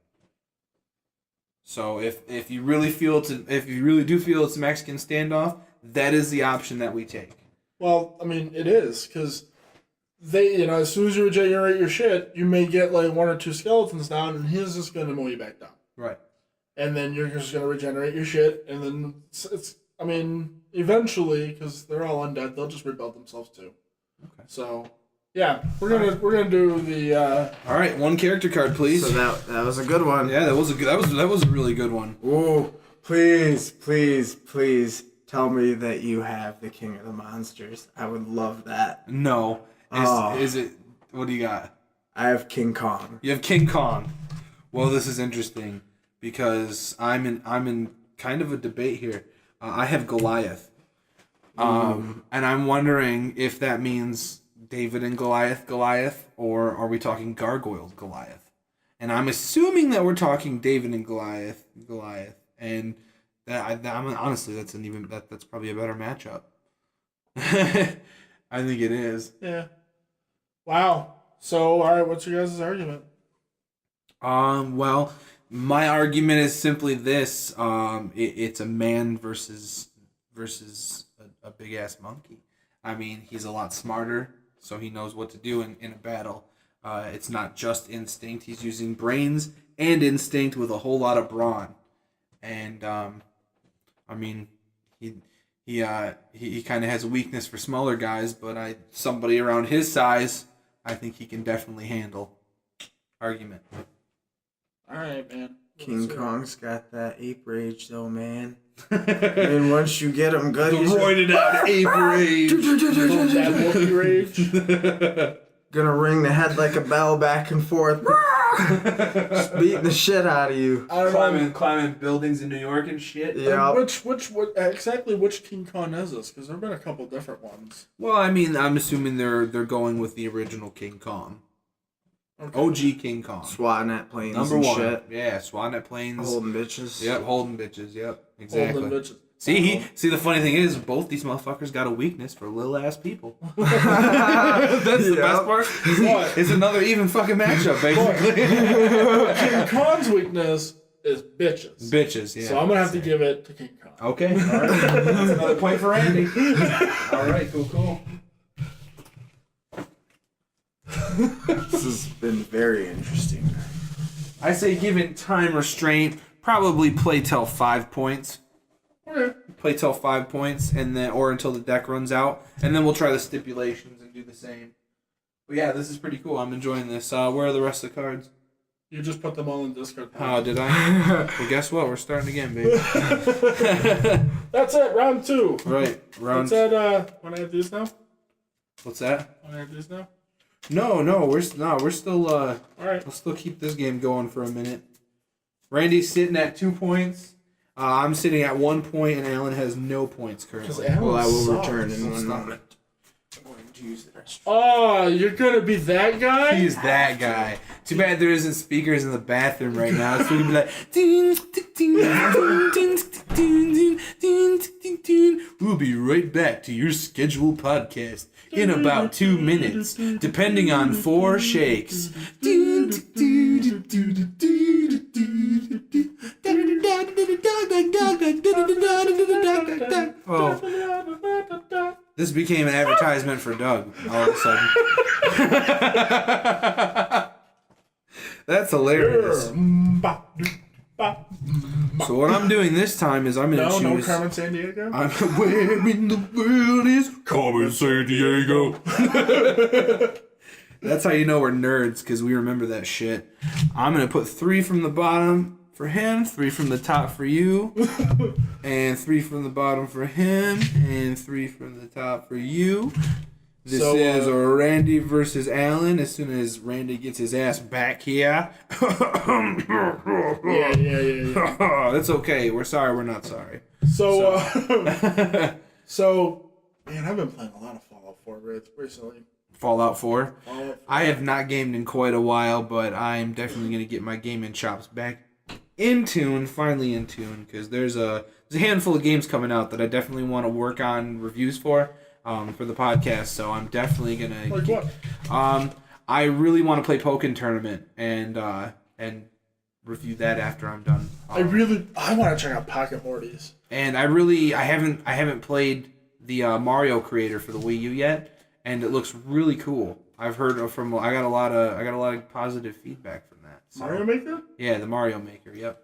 So if you really do feel it's a Mexican standoff, that is the option that we take. Well, I mean, it is, because they, as soon as you regenerate your shit, you may get like 1 or 2 skeletons down, and he's just going to mow you back down. Right. And then you're just going to regenerate your shit, and then eventually, because they're all undead, they'll just rebuild themselves too. Okay. So, yeah, we're gonna do the. All right, one character card, please. So that was a good one. Yeah, that was a really good one. Ooh, please tell me that you have the King of the Monsters. I would love that. No. Is it? What do you got? I have King Kong. You have King Kong. Well, this is interesting because I'm in kind of a debate here. I have Goliath, and I'm wondering if that means David and Goliath, or are we talking gargoyled Goliath? And I'm assuming that we're talking David and Goliath, and honestly, that's probably a better matchup. I think it is. Yeah. Wow. So, all right, what's your guys' argument? Well, my argument is simply this: it's a man versus a big ass monkey. I mean, he's a lot smarter, so he knows what to do in a battle. It's not just instinct; he's using brains and instinct with a whole lot of brawn. And I mean, he kind of has a weakness for smaller guys, but somebody around his size, I think he can definitely handle. Argument. All right, man. King Kong's got that ape rage, though, man. And once you get him good, he's roided out ape rage. That monkey rage. Gonna ring the head like a bell back and forth. Just beating the shit out of you. I don't know. Climbing buildings in New York and shit. Yeah. Which King Kong is this? Because there've been a couple different ones. Well, I mean, I'm assuming they're going with the original King Kong. Okay. OG King Kong. Swatting at planes Number and one. shit. Yeah, swatting at planes. Holding bitches. Yep, holding bitches. Yep, exactly. Holding bitches. See, the funny thing is, both these motherfuckers got a weakness for little ass people. That's the best part. What? It's another even fucking matchup, basically. King Kong's weakness is bitches. Bitches, yeah. So I'm gonna have to give it to King Kong. Okay, all right. That's another point for Andy. All right, cool. This has been very interesting. I say, given time restraint, probably play till 5 points. Okay. Play till 5 points, and then or until the deck runs out, and then we'll try the stipulations and do the same. But yeah, this is pretty cool. I'm enjoying this. Where are the rest of the cards? You just put them all in Discord. Oh, did I? Well, guess what? We're starting again, baby. That's it. Round 2. Right. What's that? Want to add these now? What's that? Want to add these now? No. We're still. All right. We'll still keep this game going for a minute. Randy's sitting at 2 points. I'm sitting at 1 point, and Alan has no points currently. Well, I will return in 1 moment. I'm going to use the restroom. Oh, you're gonna be that guy? He's that guy. Too bad there isn't speakers in the bathroom right now. So we'd be like, we'll be right back to your scheduled podcast in about 2 minutes, depending on 4 shakes. Oh. This became an advertisement for Doug all of a sudden. That's hilarious. So what I'm doing this time is I'm going to choose... No Carmen Sandiego? Where in the world is Carmen Sandiego? That's how you know we're nerds, because we remember that shit. I'm going to put 3 from the bottom for him, 3 from the top for you, and 3 from the bottom for him, and 3 from the top for you. This is Randy versus Alan. As soon as Randy gets his ass back here. Yeah. That's okay. We're sorry. We're not sorry. So, man, I've been playing a lot of Fallout 4 recently. Fallout 4? Fallout 4. I have not gamed in quite a while, but I'm definitely going to get my gaming chops back finally in tune, because there's a handful of games coming out that I definitely want to work on reviews for the podcast, so I'm definitely going to... Like what? I really want to play Pokken Tournament and review that after I'm done. I want to check out Pocket Mortys. And I haven't played the Mario Creator for the Wii U yet, and it looks really cool. I've heard I got a lot of positive feedback from that. So. Mario Maker? Yeah, the Mario Maker. Yep.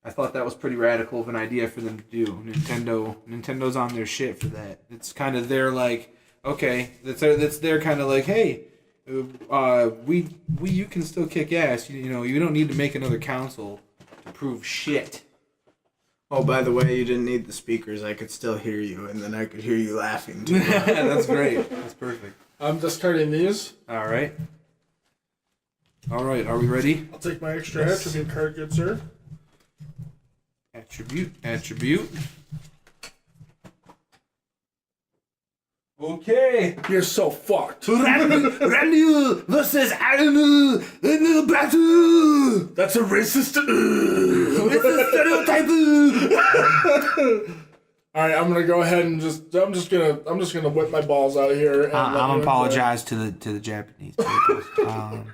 I thought that was pretty radical of an idea for them to do. Nintendo's on their shit for that. It's kind of their like, okay, that's their kind of like, hey, Wii U can still kick ass. You know, you don't need to make another console to prove shit. Oh, by the way, you didn't need the speakers. I could still hear you, and then I could hear you laughing, too. That's great. That's perfect. I'm discarding these. All right. Are we ready? I'll take my extra attribute card, good sir. Attribute. Okay. You're so fucked. Randy versus Alan in the battle. That's a racist. It's a stereotype. All right, I'm gonna go ahead and I'm just gonna whip my balls out here. And I'm apologize to the Japanese people.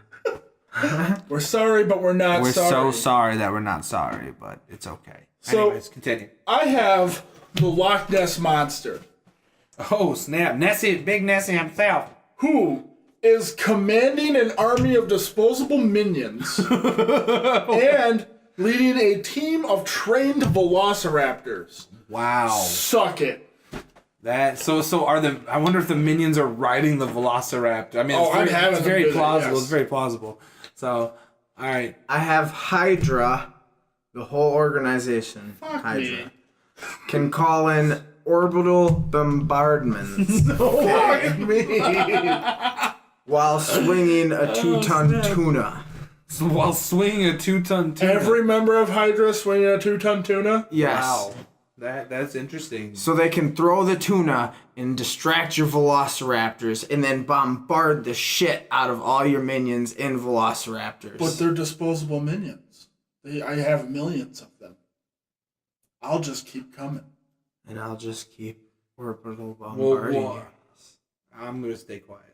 We're sorry, but we're not We're sorry. so sorry that we're not sorry, but it's okay. So, anyways, continue. I have the Loch Ness Monster. Oh, snap. Big Nessie himself. Who is commanding an army of disposable minions and leading a team of trained velociraptors. Wow. Suck it. I wonder if the minions are riding the velociraptor. I mean, it's very plausible. Yes. It's very plausible. So, all right. I have Hydra, the whole organization. Fuck Hydra. me. Can call in orbital bombardments Fuck me. while swinging a 2-ton tuna. So while swinging a 2-ton tuna. Every member of Hydra swinging a 2-ton tuna? Yes. Wow. That's interesting. So they can throw the tuna and distract your velociraptors and then bombard the shit out of all your minions in velociraptors. But they're disposable minions. I have millions of them. I'll just keep coming. And I'll just keep orbital bombarding you. I'm going to stay quiet.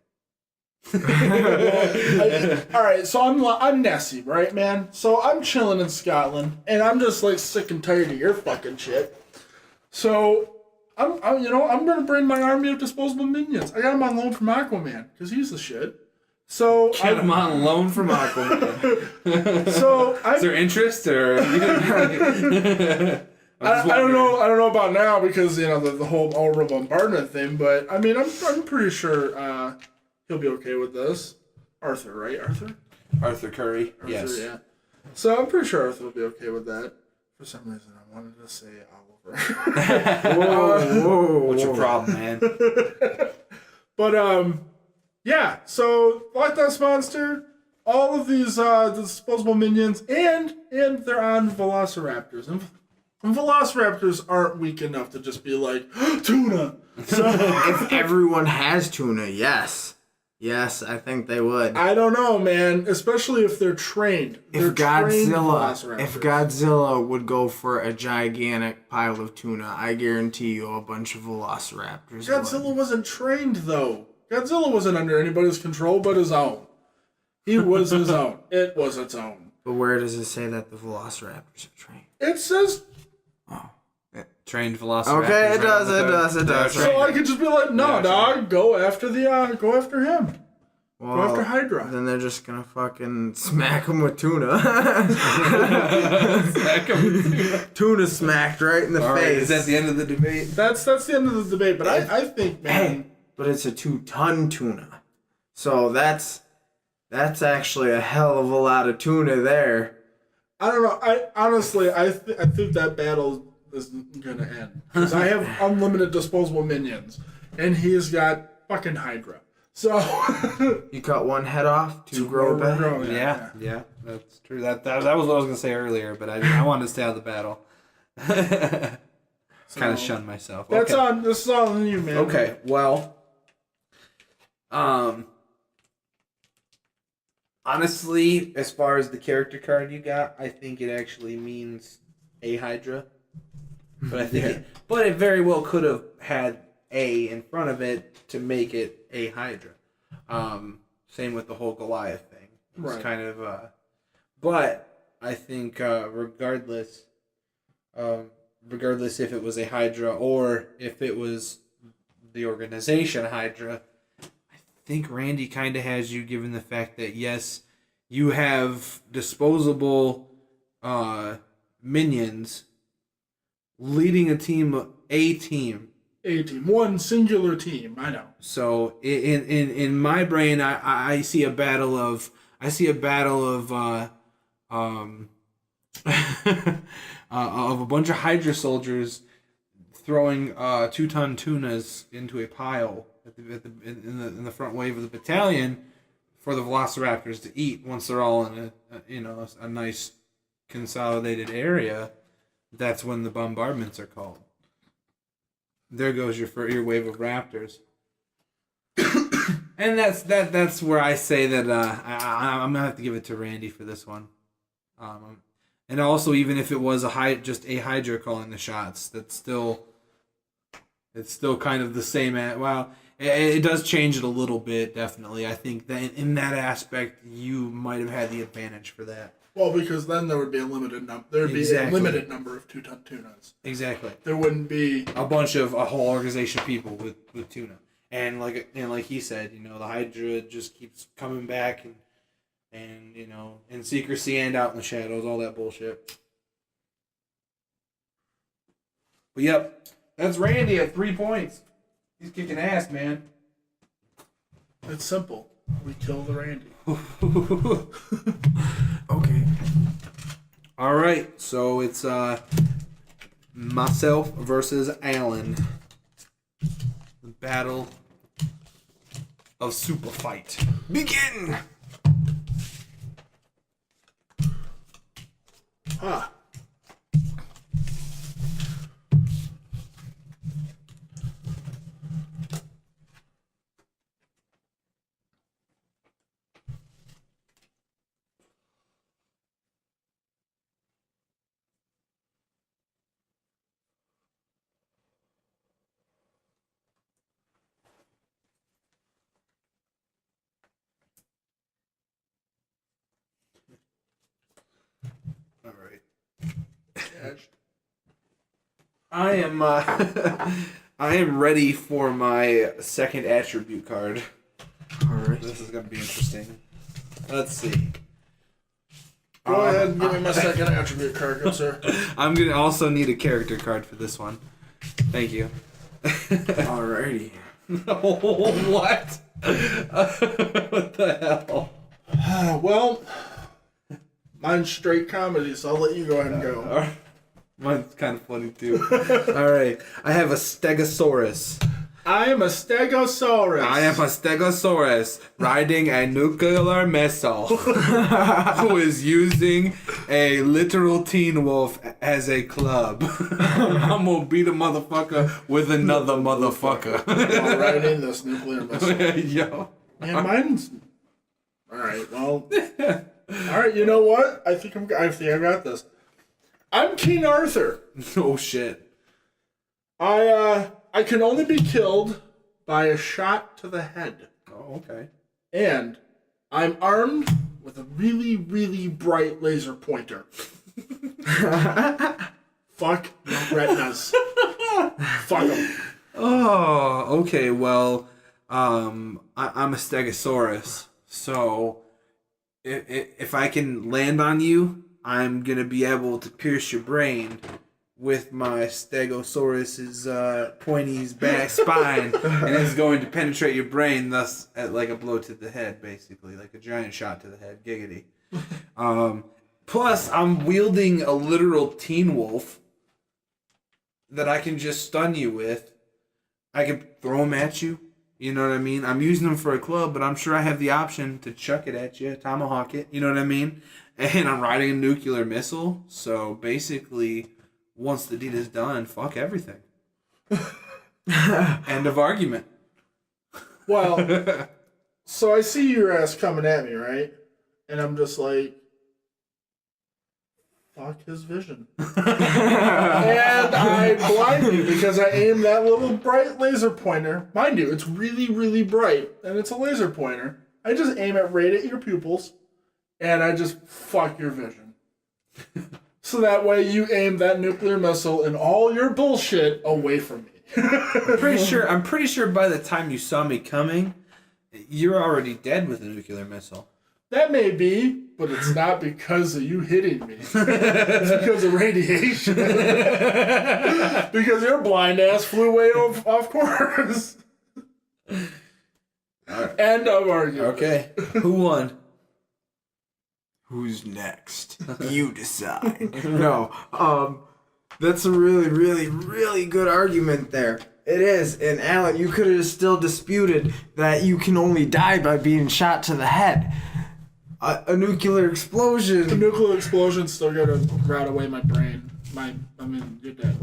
Alright, so I'm Nessie, right, man? So I'm chilling in Scotland, and I'm just like sick and tired of your fucking shit. So I'm gonna bring my army of disposable minions. I got them on loan from Aquaman because he's the shit. So Get him on loan from Aquaman. So is there interest or? I don't know about now because the whole orbital bombardment thing, but I mean I'm pretty sure he'll be okay with this. Arthur, right? Arthur Curry. Arthur, yes. Yeah. So I'm pretty sure Arthur will be okay with that. For some reason, I wanted to say Oliver. Whoa. What's your problem, man? But yeah. So Loch Ness Monster, all of these disposable minions, and they're on velociraptors, and velociraptors aren't weak enough to just be like tuna. So If everyone has tuna, yes. Yes, I think they would. I don't know, man. Especially if they're trained. If Godzilla would go for a gigantic pile of tuna, I guarantee you a bunch of velociraptors Godzilla would. wasn't trained, though. Godzilla wasn't under anybody's control but his own. He was his own. It was its own. But where does it say that the velociraptors are trained? It says... Trained velociraptors. Okay, it does. So I could just be like, no, dog, go after him. Go after Hydra. Then they're just gonna fucking smack him with tuna. Tuna smacked right in the All face. right, is that the end of the debate? That's the end of the debate, but I think, man... But it's a 2-ton tuna. So that's actually a hell of a lot of tuna there. I don't know. I think that battle is gonna end because I have unlimited disposable minions, and he's got fucking Hydra. So You cut one head off to grow more back. grow. Yeah, that's true. That was what I was gonna say earlier, but I wanted to stay out of the battle. Kind of shunned myself. That's Okay. on. This is all on you, man. Okay, well, honestly, as far as the character card you got, I think it actually means a Hydra. But I think, it very well could have had a in front of it to make it a Hydra. Same with the whole Goliath thing. It's Right. kind of, but I think regardless if it was a Hydra or if it was the organization Hydra, I think Randy kind of has you, given the fact that yes, you have disposable minions leading a team. A team, one singular team. I know. So in my brain, I see a battle of of a bunch of Hydra soldiers throwing 2-ton tunas into a pile in the front wave of the battalion for the Velociraptors to eat once they're all in a nice consolidated area. That's when the bombardments are called. There goes your wave of raptors. And that's where I say that I'm gonna have to give it to Randy for this one. And also, even if it was just a Hydra calling the shots, it's still kind of the same. It does change it a little bit, definitely. I think that in that aspect, you might have had the advantage for that. Well, because then there would be a limited number. There would be a limited number of 2-ton tunas. Exactly. There wouldn't be a whole organization of people with tuna. And like he said, the Hydra just keeps coming back and in secrecy and out in the shadows, all that bullshit. But yep, that's Randy at 3 points. He's kicking ass, man. It's simple. We kill the Randy. Okay. All right, so it's myself versus Alan. The battle of Super Fight. Begin! Ah. All right. I am I am ready for my second attribute card. All right. This is going to be interesting. Let's see. Go ahead and give me my second attribute card, good sir. I'm going to also need a character card for this one. Thank you. Alrighty. What? What the hell? Well, mine's straight comedy, so I'll let you go ahead and go. Mine's kind of funny too. All right. I have a Stegosaurus. I am a Stegosaurus. I am a Stegosaurus riding a nuclear missile who is using a literal teen wolf as a club. I'm gonna beat a motherfucker with another motherfucker. While riding this nuclear missile. Yo. Man, mine's... Alright, well... Alright, you know what? I think I got this. I'm King Arthur. Oh shit. I can only be killed by a shot to the head. Oh, okay. And I'm armed with a really, really bright laser pointer. Fuck your retinas. Fuck them. Oh, okay. Well, I'm a Stegosaurus, so if I can land on you, I'm gonna be able to pierce your brain with my Stegosaurus's pointy back spine, and it's going to penetrate your brain, thus like a blow to the head, basically, like a giant shot to the head. Giggity. Plus, I'm wielding a literal teen wolf that I can just stun you with. I can throw him at you. You know what I mean? I'm using them for a club, but I'm sure I have the option to chuck it at you, tomahawk it. You know what I mean? And I'm riding a nuclear missile. So basically, once the deed is done, fuck everything. End of argument. Well, so I see your ass coming at me, right? And I'm just like, fuck his vision. And I blind you because I aim that little bright laser pointer. Mind you, it's really, really bright, and it's a laser pointer. I just aim it right at your pupils, and I just fuck your vision. So that way you aim that nuclear missile and all your bullshit away from me. I'm pretty sure by the time you saw me coming, you're already dead with a nuclear missile. That may be, but it's not because of you hitting me. It's because of radiation. Because your blind ass flew way off course. Right. End of argument. Okay. Who won? Who's next? You decide. No. That's a really, really, really good argument there. It is. And Alan, you could have still disputed that you can only die by being shot to the head. A nuclear explosion. The nuclear explosion's still gonna rot away my brain. You're dead.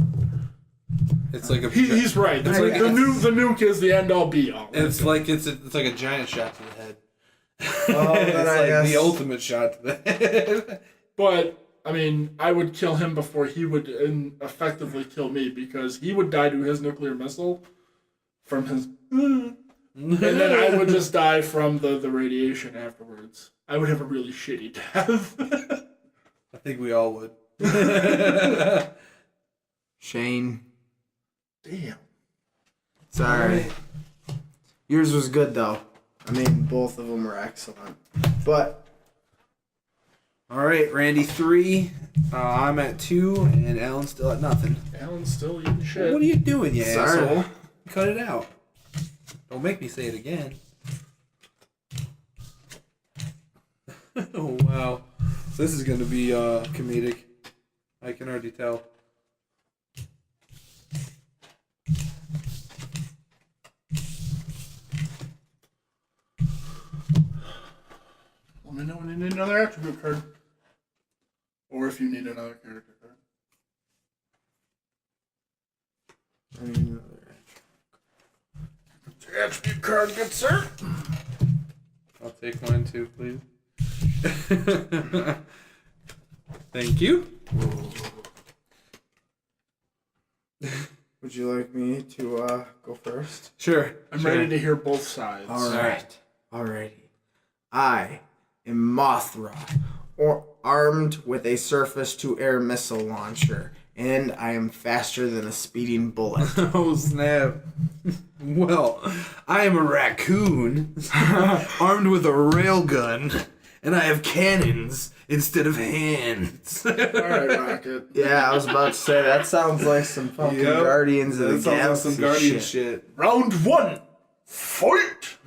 It's like a. He's right. It's like the nuke is the end all be all. It's like a giant shot to the head. Oh, it's like guess. the ultimate shot to the head. But I would kill him before he would effectively kill me because he would die to his nuclear missile from his. And then I would just die from the radiation afterwards. I would have a really shitty death. I think we all would. Shane. Damn. Sorry. Yours was good, though. Both of them were excellent. But. Alright, Randy 3. I'm at 2, and Alan's still at nothing. Alan's still eating shit. What are you doing, you Sorry. asshole? Cut it out. Don't make me say it again. Oh, wow. This is going to be comedic. I can already tell. Let me know when you need another attribute card. Or if you need another character card. I need another Attribute card, good sir. I'll take mine too, please. Thank you. Would you like me to go first? Sure. I'm ready to hear both sides. Alright. Alrighty. I am Mothra, armed with a surface-to-air missile launcher, and I am faster than a speeding bullet. Oh, snap. Well, I am a raccoon, armed with a railgun, and I have cannons instead of hands. Alright, Rocket. Yeah, I was about to say, that sounds like some fucking Guardians of the Galaxy some Guardian shit. Round 1. Fight!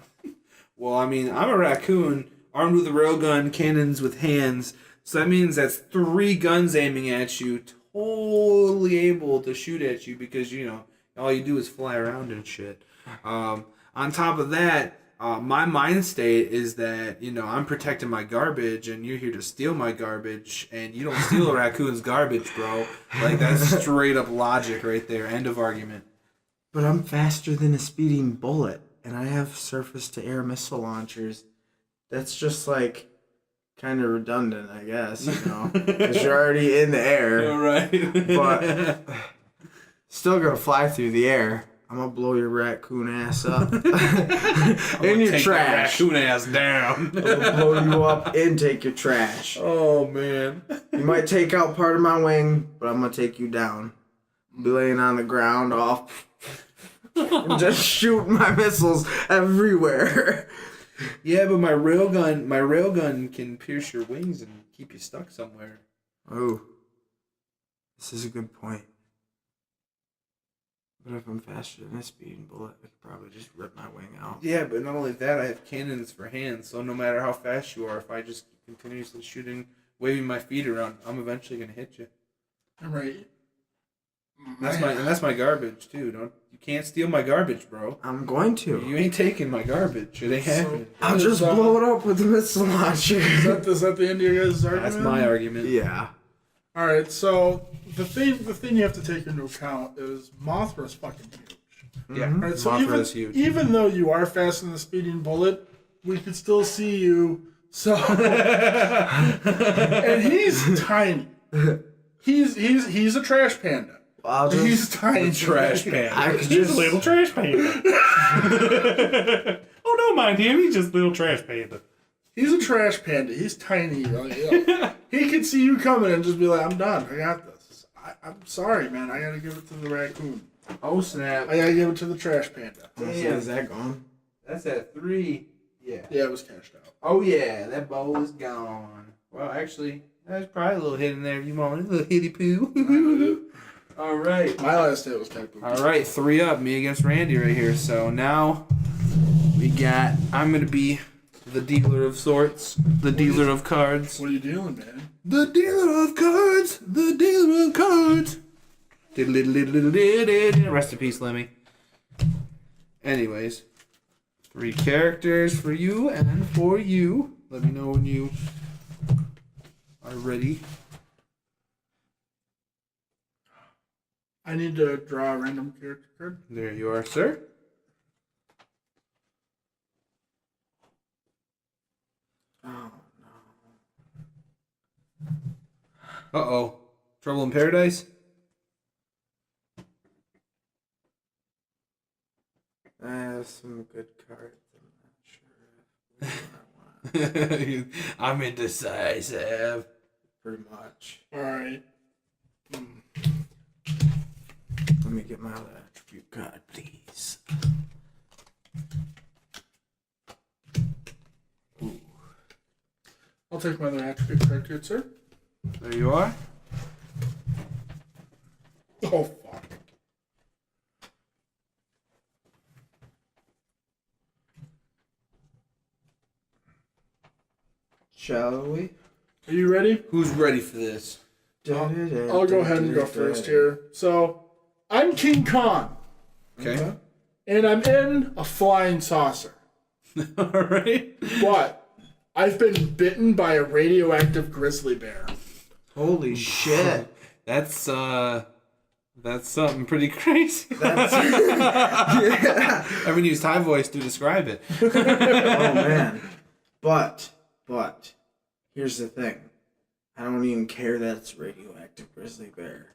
Well, I'm a raccoon, armed with a railgun, cannons with hands. So that means that's 3 guns aiming at you, totally able to shoot at you because, all you do is fly around and shit. On top of that, my mind state is that, I'm protecting my garbage and you're here to steal my garbage and you don't steal a raccoon's garbage, bro. Like, that's straight up logic right there. End of argument. But I'm faster than a speeding bullet, and I have surface-to-air missile launchers. That's just, kind of redundant, I guess, because you're already in the air. All right. But still gonna fly through the air. I'm gonna blow your raccoon ass up. In your trash. Raccoon ass down. I'm gonna blow you up and take your trash. Oh, man. You might take out part of my wing, but I'm gonna take you down. I'll be laying on the ground off. And just shooting my missiles everywhere. Yeah, but my railgun can pierce your wings and keep you stuck somewhere. Oh, this is a good point. But if I'm faster than a speeding bullet, I could probably just rip my wing out. Yeah, but not only that, I have cannons for hands, so no matter how fast you are, if I just continuously shooting, waving my feet around, I'm eventually going to hit you. Alright. That's my garbage too. You can't steal my garbage, bro. I'm going to. You ain't taking my garbage. It ain't happening. I'll just blow it up with the missile launcher. Is that the end of your guys' argument? That's my argument. Yeah. All right. So the thing you have to take into account is Mothra's fucking huge. Yeah. All right. So Mothra's huge. even though you are faster than the speeding bullet, we could still see you. So and he's tiny. He's a trash panda. He's tiny. Trash panda. He's a little trash panda. Oh, don't mind him. He's just a little trash panda. He's a trash panda. He's tiny. He could see you coming and just be like, "I'm done. I got this. I'm sorry, man. I gotta give it to the raccoon. Oh snap! I gotta give it to the trash panda." Is that gone? That's at 3. Yeah. Yeah, it was cashed out. Oh yeah, that bowl is gone. Well, actually, there's probably a little hit in there if you want a little hitty poo. All right. My last hit was kind of poopy. All right, 3 up, me against Randy right here. So now I'm gonna be the dealer of sorts, the dealer of cards. What are you doing, man? The dealer of cards, the dealer of cards. Rest in peace, Lemmy. Anyways, 3 characters for you and for you. Let me know when you are ready. I need to draw a random character card. There you are, sir. Oh, Uh-oh. Trouble in Paradise? I have some good cards. I'm not sure if I want. I'm indecisive. Pretty much. All right. Let me get my other attribute card, please. Ooh. I'll take my other attribute card, good sir. There you are. Oh, fuck. Shall we? Are you ready? Who's ready for this? I'll go ahead and go first here. So, I'm King Kong, Okay. and I'm in a flying saucer. All right. But I've been bitten by a radioactive grizzly bear. Holy shit. That's something pretty crazy. Yeah. I haven't used high voice to describe it. Oh, man. But, here's the thing. I don't even care that it's radioactive grizzly bear.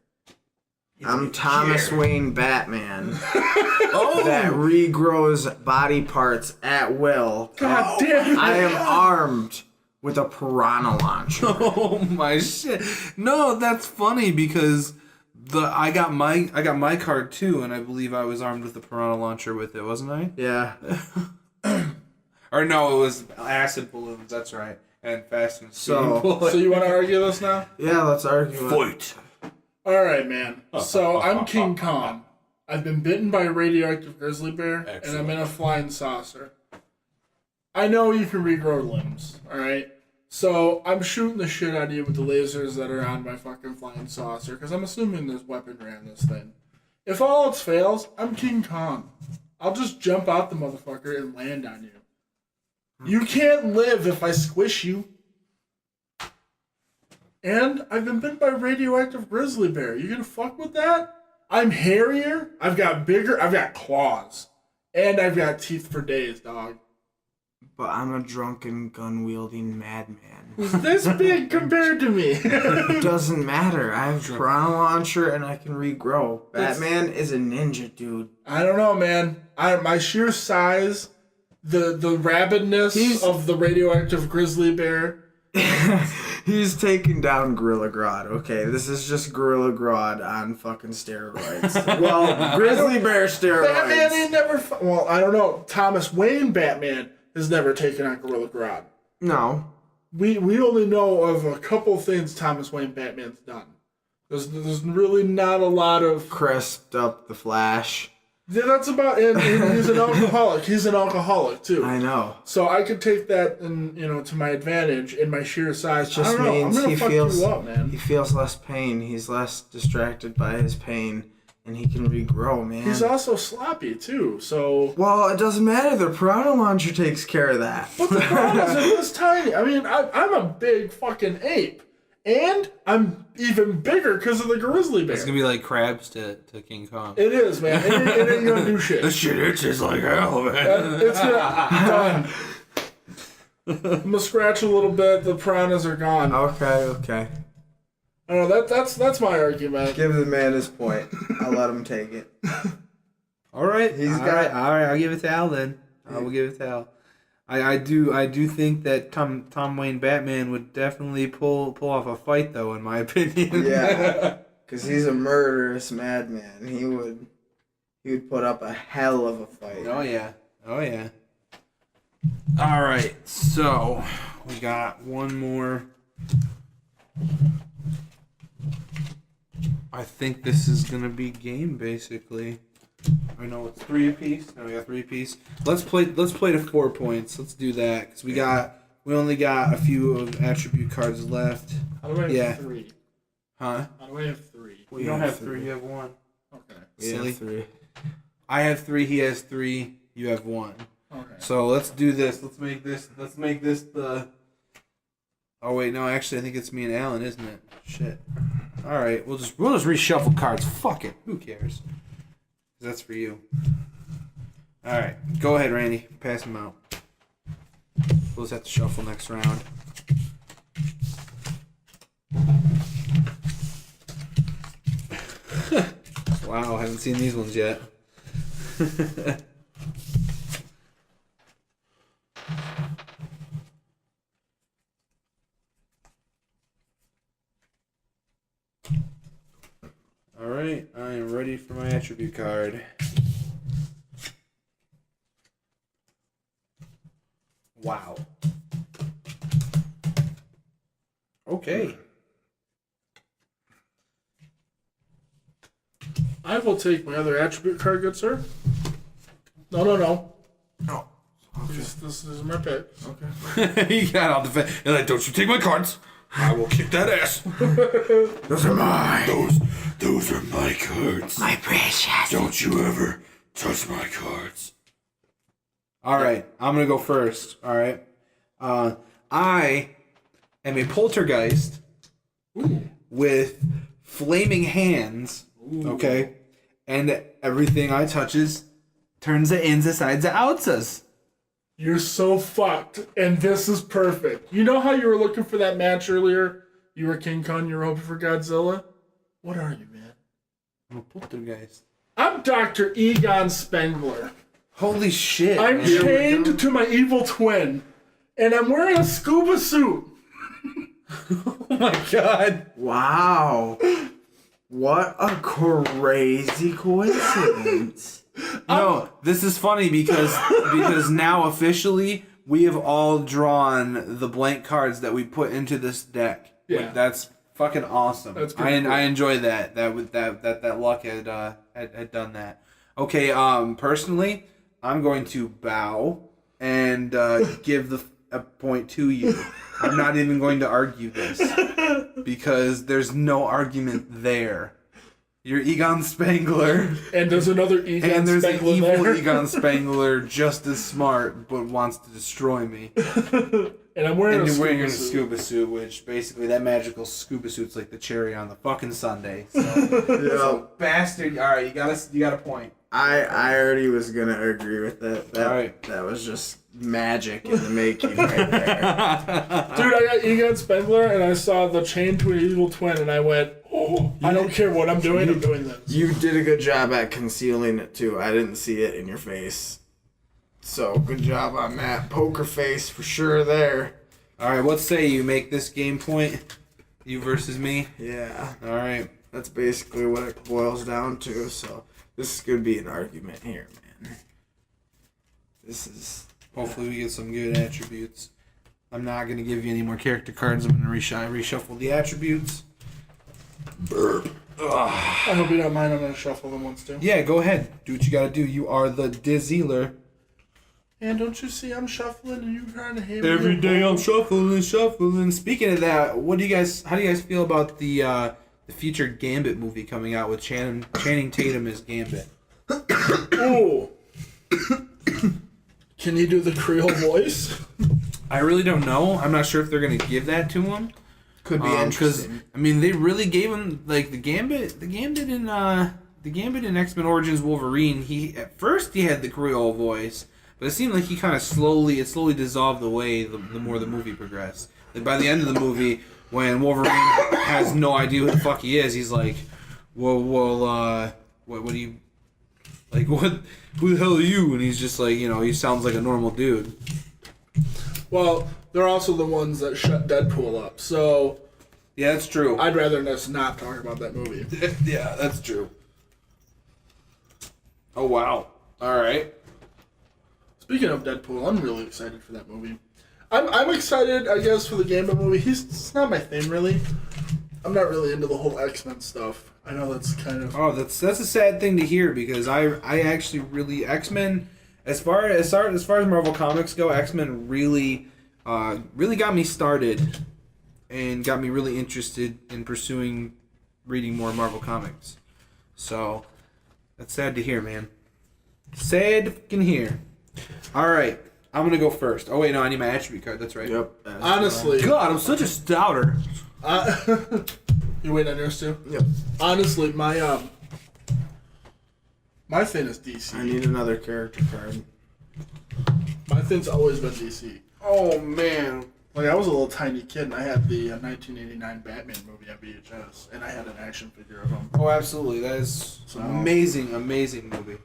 I'm Thomas Wayne Batman. That regrows body parts at will. God damn it. I am armed with a piranha launcher. Oh my shit! No, that's funny because I got my card too, and I believe I was armed with the piranha launcher with it, wasn't I? Yeah. Or no, it was acid balloons. That's right, and fast and So So you want to argue this now? yeah, let's argue. fight. All right, man. So I'm King Kong. I've been bitten by a radioactive grizzly bear, and I'm in a flying saucer. I know you can regrow limbs, all right? So I'm shooting the shit out of you with the lasers that are on my fucking flying saucer, because I'm assuming there's weaponry on this thing. If all else fails, I'm King Kong. I'll just jump out the motherfucker and land on you. You can't live if I squish you. And I've been bitten by a radioactive grizzly bear. You gonna fuck with that? I'm hairier. I've got claws. And I've got teeth for days, dog. But I'm a drunken, gun-wielding madman. Who's this big compared to me? It doesn't matter. I have a piranha launcher and I can regrow. Batman is a ninja, dude. I don't know, man. My sheer size, the rabidness of the radioactive grizzly bear. He's taking down Gorilla Grodd. Okay, this is just Gorilla Grodd on fucking steroids. Well, grizzly bear steroids. Batman ain't never. Well, I don't know. Thomas Wayne Batman has never taken on Gorilla Grodd. No. We only know of a couple things Thomas Wayne Batman's done. There's really not a lot of. Crisped up the Flash. Yeah, that's about it. He's an alcoholic. He's an alcoholic too. I know. So I could take that and to my advantage in my sheer size. Just I don't know. I'm means gonna he fuck feels you up, man. he feels less pain. He's less distracted by his pain. and he can regrow, man. He's also sloppy too, so. Well, it doesn't matter. The piranha launcher takes care of that. But the piranhas are this tiny. I mean, I'm a big fucking ape. And I'm even bigger because of the grizzly bear. It's gonna be like crabs to King Kong. It is, man. It ain't gonna do shit. This shit itches like hell, man. It's done. I'm gonna scratch a little bit. The piranhas are gone. Okay. I don't know. That's my argument. Give the man his point. I'll let him take it. All right, All right. I'll give it to Al then. I will give it to Al. I do think that Tom Wayne Batman would definitely pull off a fight though, in my opinion. Yeah, because he's a murderous madman. He would put up a hell of a fight. Oh yeah. All right, so we got one more. I think this is gonna be game basically. I know it's 3 apiece. No, we got 3 apiece. Let's play to 4 points. Let's do that because we only got a few of attribute cards left. How do I have 3? Huh? How do I have 3? You don't have 3. You have 1. Okay. We have 3. I have 3. He has 3. You have 1. Okay. So let's do this. Let's make this the. Oh wait, no. Actually, I think it's me and Alan, isn't it? Shit. All right, we'll just reshuffle cards. Fuck it. Who cares? That's for you. All right, go ahead, Randy. Pass them out. We'll just have to shuffle next round. Wow, haven't seen these ones yet. Alright, I am ready for my attribute card. Wow. Okay. I will take my other attribute card, good sir. No. Oh. This is my pick. Okay. You got all the You're like, don't you take my cards. I will kick that ass. Those are mine. Those are my cards. My precious. Don't you ever touch my cards. All right, I'm gonna go first. All right, I am a poltergeist with flaming hands. Ooh. Okay, and everything I touches turns to ins, sides, and outsas. You're so fucked, and this is perfect. You know how you were looking for that match earlier? You were King Kong, you were hoping for Godzilla? What are you, man? I'm a poltergeist. I'm Dr. Egon Spengler. Holy shit. I'm man. chained to my evil twin, and I'm wearing a scuba suit. Oh my god. Wow. What a crazy coincidence. No, this is funny because now officially we have all drawn the blank cards that we put into this deck. Yeah. That's fucking awesome. That's pretty cool. I enjoy that luck had done that. Okay, personally, I'm going to bow and give a point to you. I'm not even going to argue this because there's no argument there. You're Egon Spengler. And there's another Egon and there's Spengler an evil there. Egon Spengler just as smart but wants to destroy me. And I'm wearing and you're wearing a scuba suit, which basically that magical scuba suit's like the cherry on the fucking sundae. So, so bastard. All right, you got a point. I already was gonna agree with that. All right. That was just magic in the making right there. Dude, I got Egon Spengler, and I saw the chain to an evil twin, and I went, oh, I don't care what I'm doing this. You did a good job at concealing it too. I didn't see it in your face. So good job on that. Poker face for sure there. All right, what say you make this game point? You versus me? Yeah. All right. That's basically what it boils down to. So this is going to be an argument here, man. This is... Hopefully we get some good attributes. I'm not going to give you any more character cards. I'm going to reshuffle the attributes. Burp. I hope you don't mind. I'm going to shuffle them once too. Yeah, go ahead. Do what you got to do. You are the Dizzealer. And don't you see I'm shuffling and you trying to hit me? Every day I'm shuffling. Speaking of that, how do you guys feel about the the future Gambit movie coming out with Channing Tatum as Gambit. Ooh. Can he do the Creole voice? I really don't know. I'm not sure if they're gonna give that to him. Could be interesting. I mean, they really gave him like the Gambit in X-Men Origins Wolverine. At first he had the Creole voice, but it seemed like he kind of slowly dissolved away the more the movie progressed. Like by the end of the movie, when Wolverine has no idea who the fuck he is, he's like, well, what do you, like, what, who the hell are you? And he's just like, he sounds like a normal dude. Well, they're also the ones that shut Deadpool up, so... Yeah, that's true. I'd rather just not talk about that movie. Yeah, that's true. Oh, wow. All right. Speaking of Deadpool, I'm really excited for that movie. I'm excited, I guess, for the Gambit movie. It's not my thing, really. I'm not really into the whole X-Men stuff. I know that's kind of... Oh, that's a sad thing to hear because I actually really... X-Men, as far as Marvel Comics go, X-Men really got me started and got me really interested in pursuing reading more Marvel Comics. So, that's sad to hear, man. Sad to fucking hear. All right. I'm going to go first. Oh, wait, no, I need my attribute card. That's right. Yep. Honestly... God, I'm such a stouter. You wait on yours, too? Yep. Honestly, my thing is DC. I need another character card. My thing's always been DC. Oh, man. Like, I was a little tiny kid, and I had the 1989 Batman movie on VHS, and I had an action figure of him. Oh, absolutely. That is amazing, amazing movie.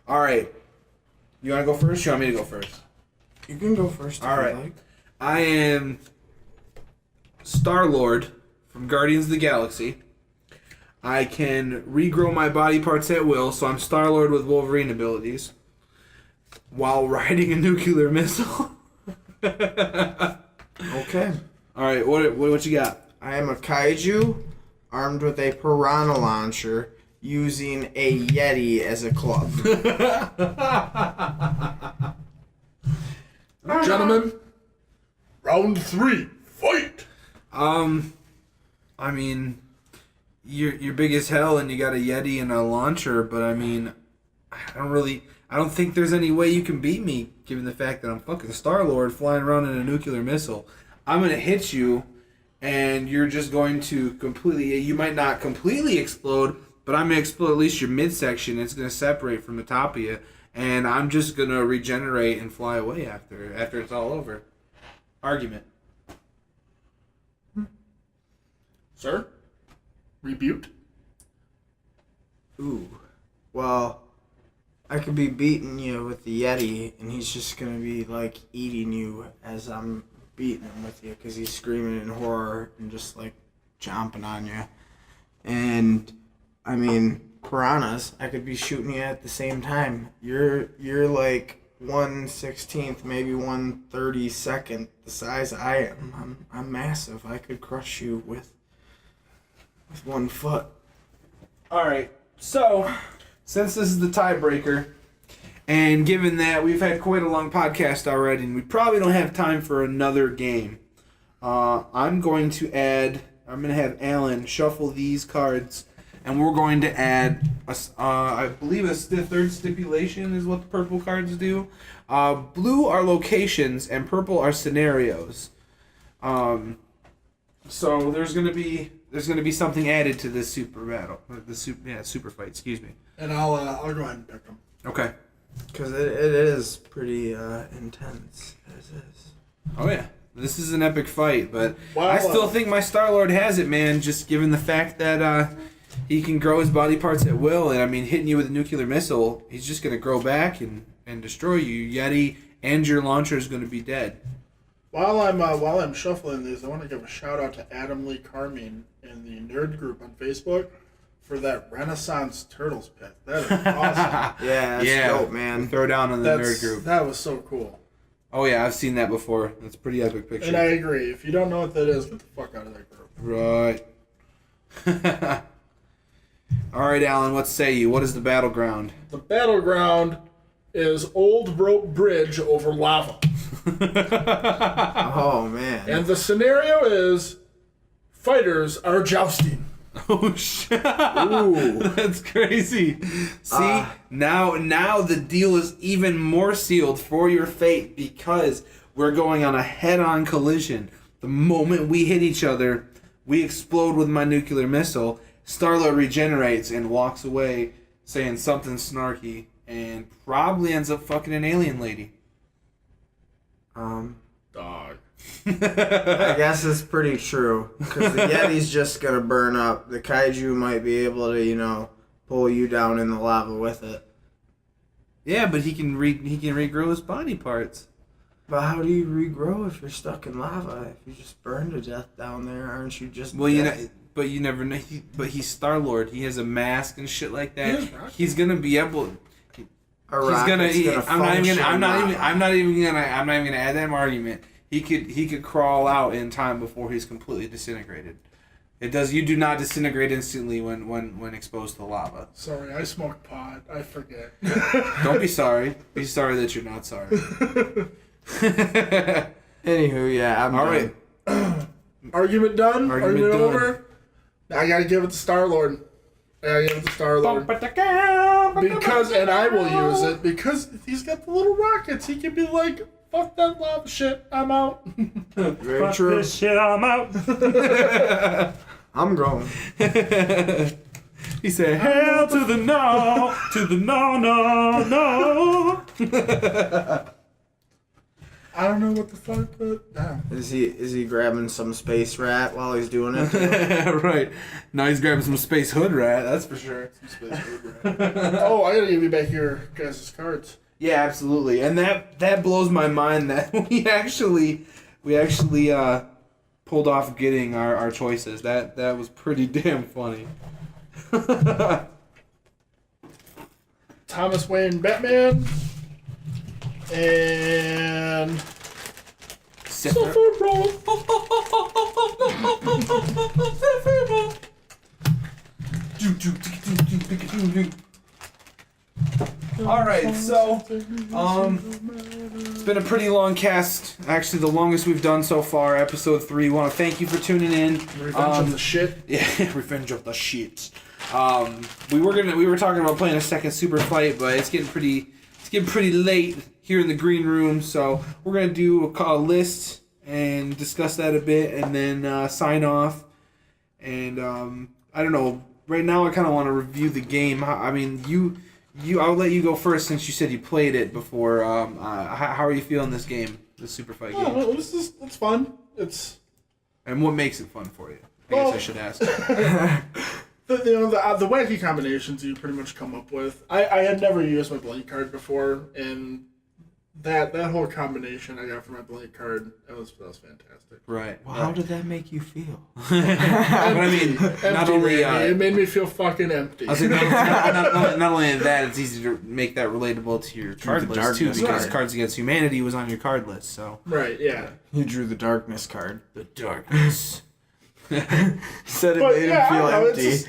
All right. You want to go first? You want me to go first? You can go first. All right. Like. I am Star-Lord from Guardians of the Galaxy. I can regrow my body parts at will, so I'm Star-Lord with Wolverine abilities while riding a nuclear missile. Okay. All right, what you got? I am a kaiju armed with a piranha launcher using a Yeti as a club. Gentlemen, round 3, fight! I mean, you're big as hell and you got a Yeti and a launcher, but I mean, I don't think there's any way you can beat me, given the fact that I'm fucking Star-Lord flying around in a nuclear missile. I'm gonna hit you, and you're just going to you might not completely explode, but I'm gonna explode at least your midsection. It's gonna separate from the top of you, and I'm just gonna regenerate and fly away after it's all over. Argument. Sir? Rebuke? Ooh. Well, I could be beating you with the Yeti, and he's just gonna be like eating you as I'm beating him with you, because he's screaming in horror and just like chomping on you. And I mean, piranhas, I could be shooting you at the same time. You're like 1/16th, maybe 1/32nd the size I am. I'm massive. I could crush you with 1 foot. All right. So, since this is the tiebreaker, and given that we've had quite a long podcast already, and we probably don't have time for another game, I'm going to have Alan shuffle these cards, and we're going to add, I believe the third stipulation is what the purple cards do. Blue are locations, and purple are scenarios. So there's gonna be something added to this super battle, super fight. Excuse me. And I'll go ahead and pick them. Okay. Because it is pretty intense, as is. Oh yeah, this is an epic fight, but Well, I still think my Star-Lord has it, man. Just given the fact that he can grow his body parts at will, and I mean, hitting you with a nuclear missile, he's just gonna grow back and destroy you. Yeti and your launcher is gonna be dead. While I'm shuffling these, I want to give a shout out to Adam Lee Carmine in the nerd group on Facebook for that Renaissance Turtles pick. That is awesome. Yeah, that's dope, man. Throw down on the nerd group. That was so cool. Oh yeah, I've seen that before. That's a pretty epic picture. And I agree. If you don't know what that is, get the fuck out of that group. Right. All right, Alan, what say you? What is the battleground? The battleground is Old Rope Bridge over lava. Oh, man. And the scenario is fighters are jousting. Oh shit! Ooh. That's crazy. See, now the deal is even more sealed for your fate because we're going on a head-on collision. The moment we hit each other, we explode with my nuclear missile. Star-Lord regenerates and walks away, saying something snarky, and probably ends up fucking an alien lady. Dog. I guess it's pretty true. Because the Yeti's just gonna burn up. The kaiju might be able to, pull you down in the lava with it. Yeah, but he can regrow his body parts. But how do you regrow if you're stuck in lava? If you just burn to death down there, aren't you just dead? But you never know. But he's Star-Lord. He has a mask and shit like that. Yeah, He's gonna be able. A He's rocket's gonna. I'm not even gonna add that argument. He could crawl out in time before he's completely disintegrated. It does. You do not disintegrate instantly when exposed to lava. Sorry, I smoked pot. I forget. Don't be sorry. Be sorry that you're not sorry. Anywho, yeah, I'm All done. right. Argument done? Argument done. Over? I gotta give it to Star-Lord. Because, and I will use it, because he's got the little rockets. He can be like, fuck that lava shit, I'm out. Very Fuck true. this shit, I'm out. I'm going. He said, "Hell to the no, no." I don't know what the fuck, but damn. Is he grabbing some space rat while he's doing it? Right. Now he's grabbing some space hood rat. That's for sure. Oh, I gotta give you back your guys' cards. Yeah, absolutely. And that blows my mind that we actually pulled off getting our choices. That was pretty damn funny. Thomas Wayne Batman. And All right, so it's been a pretty long cast. Actually, the longest we've done so far. Episode 3. We want to thank you for tuning in. Revenge of the shit. Yeah, Revenge of the shit. We were talking about playing a second super fight, but it's getting pretty late here in the green room, so we're gonna do a list and discuss that a bit, and then sign off. And I don't know. Right now, I kind of want to review the game. I mean, I'll let you go first since you said you played it before. How are you feeling this game, the super fight game? Oh, it's fun. And what makes it fun for you? I guess I should ask. The wacky combinations you pretty much come up with. I had never used my blank card before, and that whole combination I got for my blank card, that was fantastic. Right. Well, how did that make you feel? But I mean, not only it made me feel fucking empty. I was like, not only that, it's easy to make that relatable to your card list too, because Cards Against Humanity was on your card list. So right, yeah. You drew the darkness card. the darkness. Said it But, made yeah, him feel I know, empty.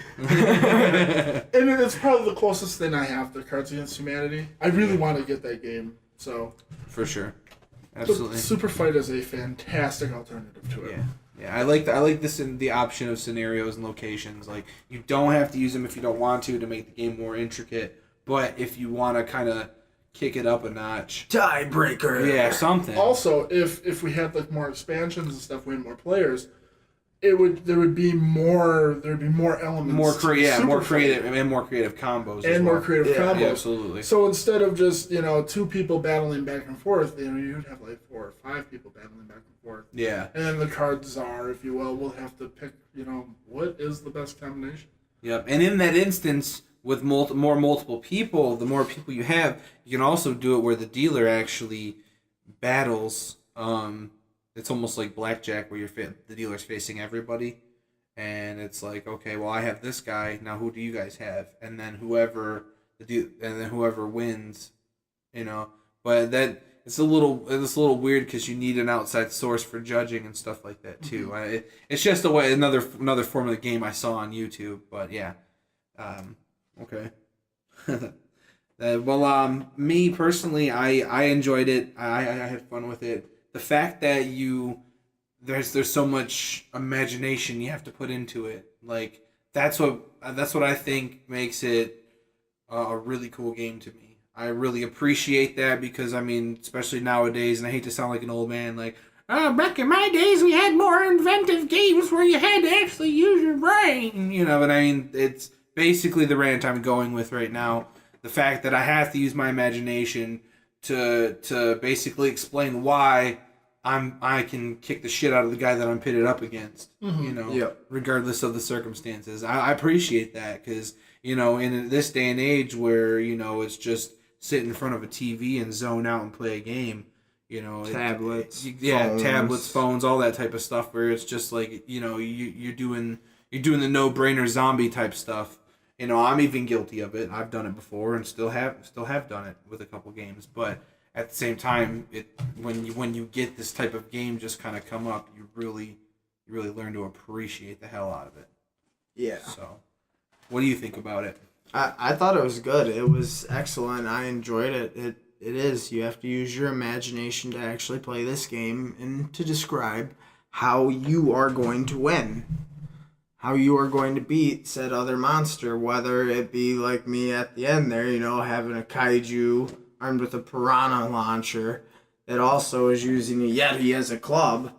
And it's probably the closest thing I have to Cards Against Humanity. I really want to get that game, so. For sure. But Absolutely. Super Fight is a fantastic alternative to it. Yeah. I like this in the option of scenarios and locations. Like, you don't have to use them if you don't want to make the game more intricate. But if you want to kind of kick it up a notch, Tiebreaker. yeah, something. Also, if we had like more expansions and stuff, we had more players, there would be more elements. more to Super more Fight. creative and more creative combos. And as more well. creative combos. Yeah, absolutely. So instead of just, two people battling back and forth, you'd have like 4 or 5 people battling back and forth. Yeah. And then the card czar, if you will have to pick, what is the best combination. Yep. And in that instance, with multiple people, the more people you have, you can also do it where the dealer actually battles. It's almost like blackjack, where the dealer's facing everybody, and it's like, okay, well, I have this guy now. Who do you guys have? And then whoever wins, But that it's a little weird because you need an outside source for judging and stuff like that too. Mm-hmm. It's just a way another form of the game I saw on YouTube. But yeah, okay. Me personally, I enjoyed it. I had fun with it. The fact that there's so much imagination you have to put into it, like that's what I think makes it a really cool game to me. I really appreciate that because I mean, especially nowadays, and I hate to sound like an old man, like, back in my days we had more inventive games where you had to actually use your brain, you know. But I mean, it's basically the rant I'm going with right now. The fact that I have to use my imagination to basically explain why I can kick the shit out of the guy that I'm pitted up against, you know, regardless of the circumstances. I appreciate that because, you know, in this day and age where, you know, it's just sit in front of a TV and zone out and play a game, you know. Tablets. Phones. Tablets, phones, all that type of stuff where it's just like, you know, you're doing the no-brainer zombie type stuff. You know, I'm even guilty of it. I've done it before and still have done it with a couple games, but at the same time, when you get this type of game just kind of come up, you really learn to appreciate the hell out of it. Yeah. So, what do you think about it? I thought it was good. It was excellent. I enjoyed it. It is. You have to use your imagination to actually play this game and to describe how you are going to win. How you are going to beat said other monster, whether it be like me at the end there, you know, having a kaiju armed with a piranha launcher that also is using a Yeti as a club.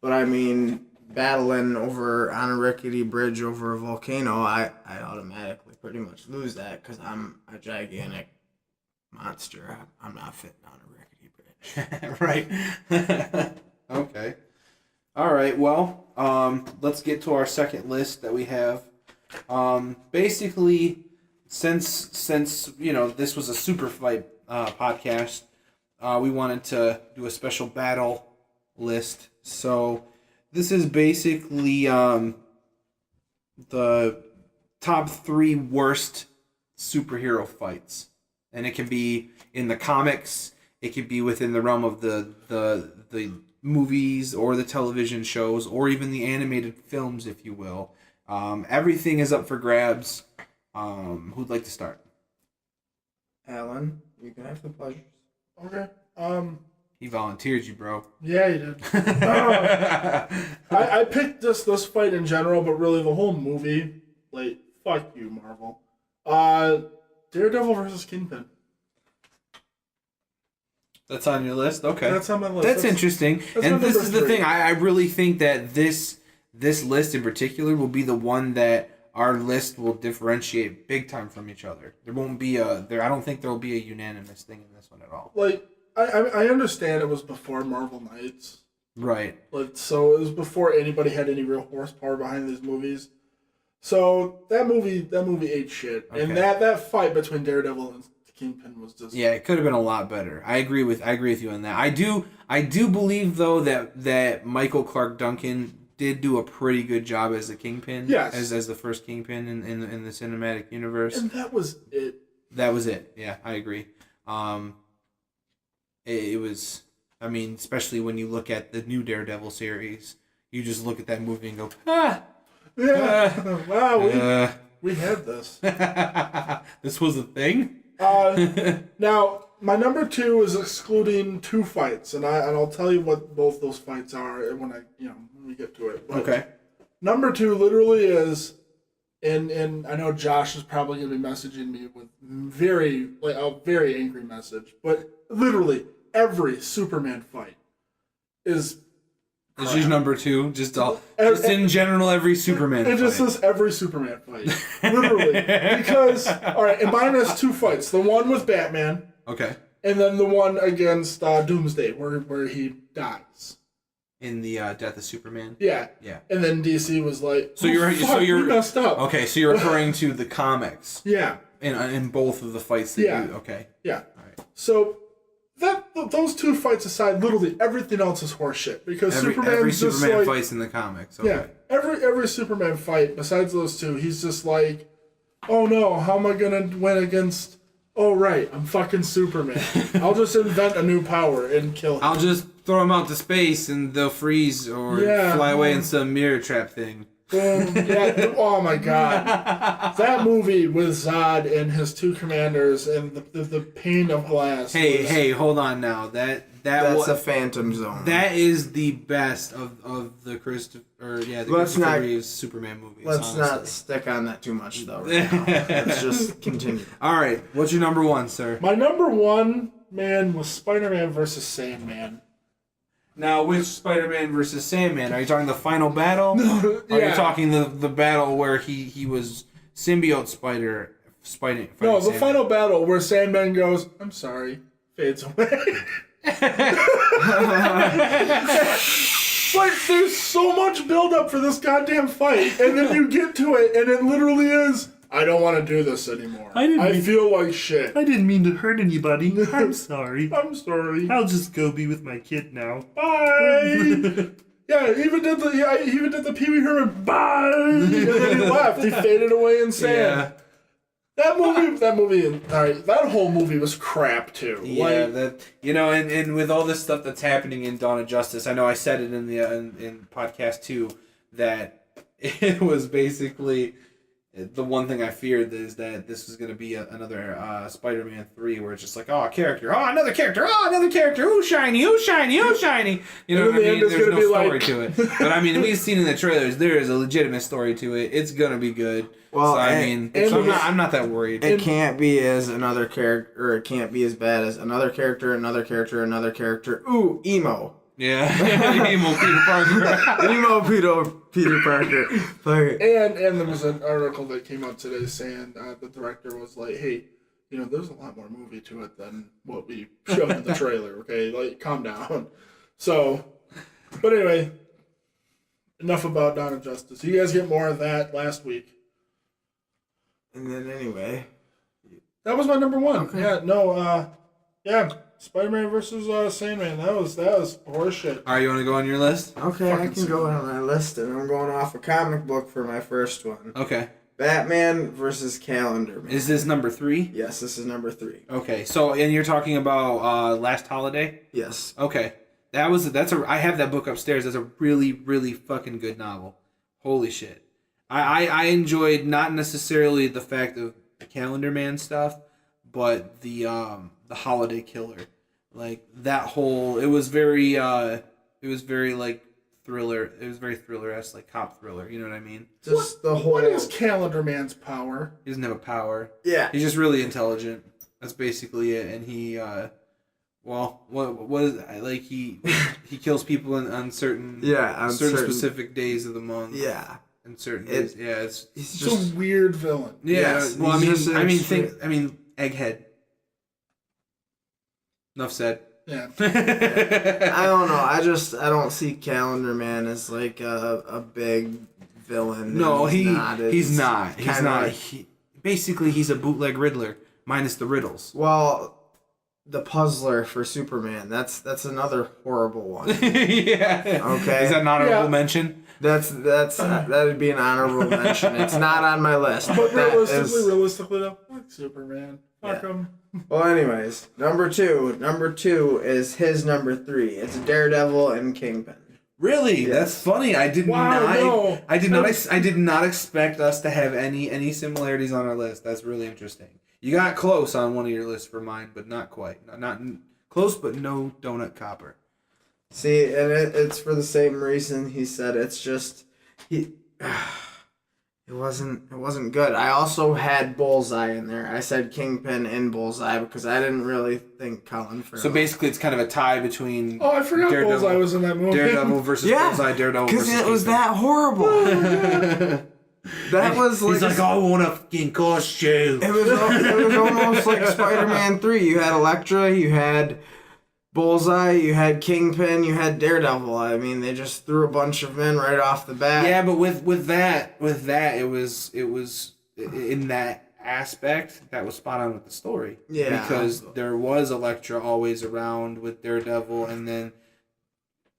But I mean, battling over on a rickety bridge over a volcano, I automatically pretty much lose that because I'm a gigantic monster. I'm not fitting on a rickety bridge. Right. Okay. All right. Well, let's get to our second list that we have. Basically, since you know this was a super fight podcast, we wanted to do a special battle list. So this is basically the top 3 worst superhero fights, and it can be in the comics. It could be within the realm of the movies or the television shows or even the animated films, if you will. Everything is up for grabs. Who'd like to start? Alan, you can have the pleasure. Okay. He volunteered you, bro. Yeah, you did. I picked this fight in general, but really the whole movie. Like, fuck you, Marvel. Daredevil versus Kingpin. That's on your list? Okay. That's on my list. That's interesting. That's And this my is the number 3. thing. I really think that this list in particular will be the one that our list will differentiate big time from each other. There won't be I don't think there will be a unanimous thing in this one at all. Like, I understand it was before Marvel Knights. Right. Like, so it was before anybody had any real horsepower behind these movies. So that movie ate shit. Okay. And that fight between Daredevil and Kingpin was just... Yeah, it could have been a lot better. I agree with you on that. I do believe though that Michael Clark Duncan did do a pretty good job as the Kingpin. Yes. As the first Kingpin in the cinematic universe. And that was it. That was it. Yeah, I agree. It was. I mean, especially when you look at the new Daredevil series, you just look at that movie and go, ah. Yeah. Wow, we had this. This was a thing. Now, my number 2 is excluding 2 fights, and I'll tell you what both those fights are when we get to it. But Okay. Number 2 literally is, and I know Josh is probably gonna be messaging me with a very angry message, but literally every Superman fight is. This is number 2. Just in general, every Superman It fight. just says every Superman fight. Literally. Because, alright, and mine has 2 fights. The one with Batman, Okay. and then the one against Doomsday, where he dies. In the Death of Superman. Yeah. Yeah. And then DC was like, you're we messed up. Okay, so you're referring to the comics Yeah. in both of the fights that Yeah. you okay. Yeah. All right. So those 2 fights aside, literally everything else is horseshit because Every Superman's just Superman like, fights in the comics. Okay. yeah, every Superman fight besides those 2, he's just like, oh no, how am I gonna win against? Oh right, I'm fucking Superman. I'll just invent a new power and kill him. I'll just throw them out to space and they'll freeze or fly away in some mirror trap thing. Boom. Yeah. Oh my god. That movie with Zod and his 2 commanders and the pane of glass. Hey, hold on now. That's a Phantom Zone. That is the best of the Christopher Reeve's Superman movies. Let's not stick on that too much, though. Right now. Let's just continue. All right, what's your number one, sir? My number one, man, was Spider-Man versus Sandman. Now, which Spider-Man versus Sandman? Are you talking the final battle? No, Are you talking the battle where he was symbiote Spider? No, the final battle where Sandman goes, "I'm sorry," fades away. Like, there's so much build-up for this goddamn fight, and then you get to it, and it literally is, "I don't want to do this anymore. I feel like shit. I didn't mean to hurt anybody. I'm sorry. I'm sorry. I'll just go be with my kid now. Bye." Yeah, he even did the Pee Wee Herman bye, and then he left. He faded away in sand. Yeah. That movie, all right, that whole movie was crap too. Yeah, and with all this stuff that's happening in Dawn of Justice, I know I said it in the in podcast 2 that it was basically the one thing I feared is that this was going to be another Spider-Man 3 where it's just like, oh, a character, oh, another character, ooh, shiny, ooh, shiny, ooh, shiny. You know what I mean? There's no story to it. But I mean, we've seen in the trailers, there is a legitimate story to it. It's going to be good. Well, so, I'm not that worried. It can't be as another character, or it can't be as bad as another character, another character, another character. Ooh, emo. Yeah, emo Peter Parker. Emo Peter Parker. And there was an article that came out today saying the director was like, "Hey, there's a lot more movie to it than what we showed in the trailer. Okay, like, calm down." So, but anyway, enough about Dawn of Justice. You guys get more of that last week. And then anyway, that was my number one. Okay. Yeah, Spider-Man versus Sandman. That was horseshit. All right, you want to go on your list? Okay, I can go on my list, and I'm going off a comic book for my first one. Okay. Batman versus Calendar Man. Is this number 3? Yes, this is number 3. Okay, so and you're talking about Last Holiday? Yes. Okay, I have that book upstairs. That's a really, really fucking good novel. Holy shit. I enjoyed not necessarily the fact of the Calendar Man stuff, but the Holiday Killer, like that whole. It was very like thriller. It was very thriller-esque, like cop thriller. You know what I mean? Just the whole. What is Calendar Man's power? He doesn't have a power. Yeah. He's just really intelligent. That's basically it. And he, what is like he kills people on certain certain specific days of the month. Yeah. And certain days. Yeah, he's just a weird villain. Yeah. Yes, well, I mean, Egghead. Enough said. Yeah. I don't know. I don't see Calendar Man as like a big villain. No, he's not. Like, Basically, he's a bootleg Riddler minus the riddles. Well, the Puzzler for Superman. That's another horrible one. Yeah. Okay. Is that an honorable mention? That'd be an honorable mention. It's not on my list. But realistically though, like Superman. Fuck him. Well, anyways, number two is his number 3. It's Daredevil and Kingpin. Really? Yes. That's funny. I did not expect us to have any similarities on our list. That's really interesting. You got close on one of your lists for mine, but not quite. Not close, but no donut copper. See, and it's for the same reason he said. It's just it wasn't good. I also had Bullseye in there. I said Kingpin and Bullseye because I didn't really think Colin Farrell. So basically, it's kind of a tie between. Oh, I forgot Daredevil, Bullseye was in that movie. Daredevil versus Bullseye. Daredevil versus because it was Kingpin. that horrible. That was like he's like, I want a fucking costume. It was almost like Spider-Man 3. You had Elektra, you had Bullseye, you had Kingpin, you had Daredevil. I mean, they just threw a bunch of men right off the bat. Yeah, but with that, it was in that aspect that was spot on with the story. Yeah, because there was Elektra always around with Daredevil, and then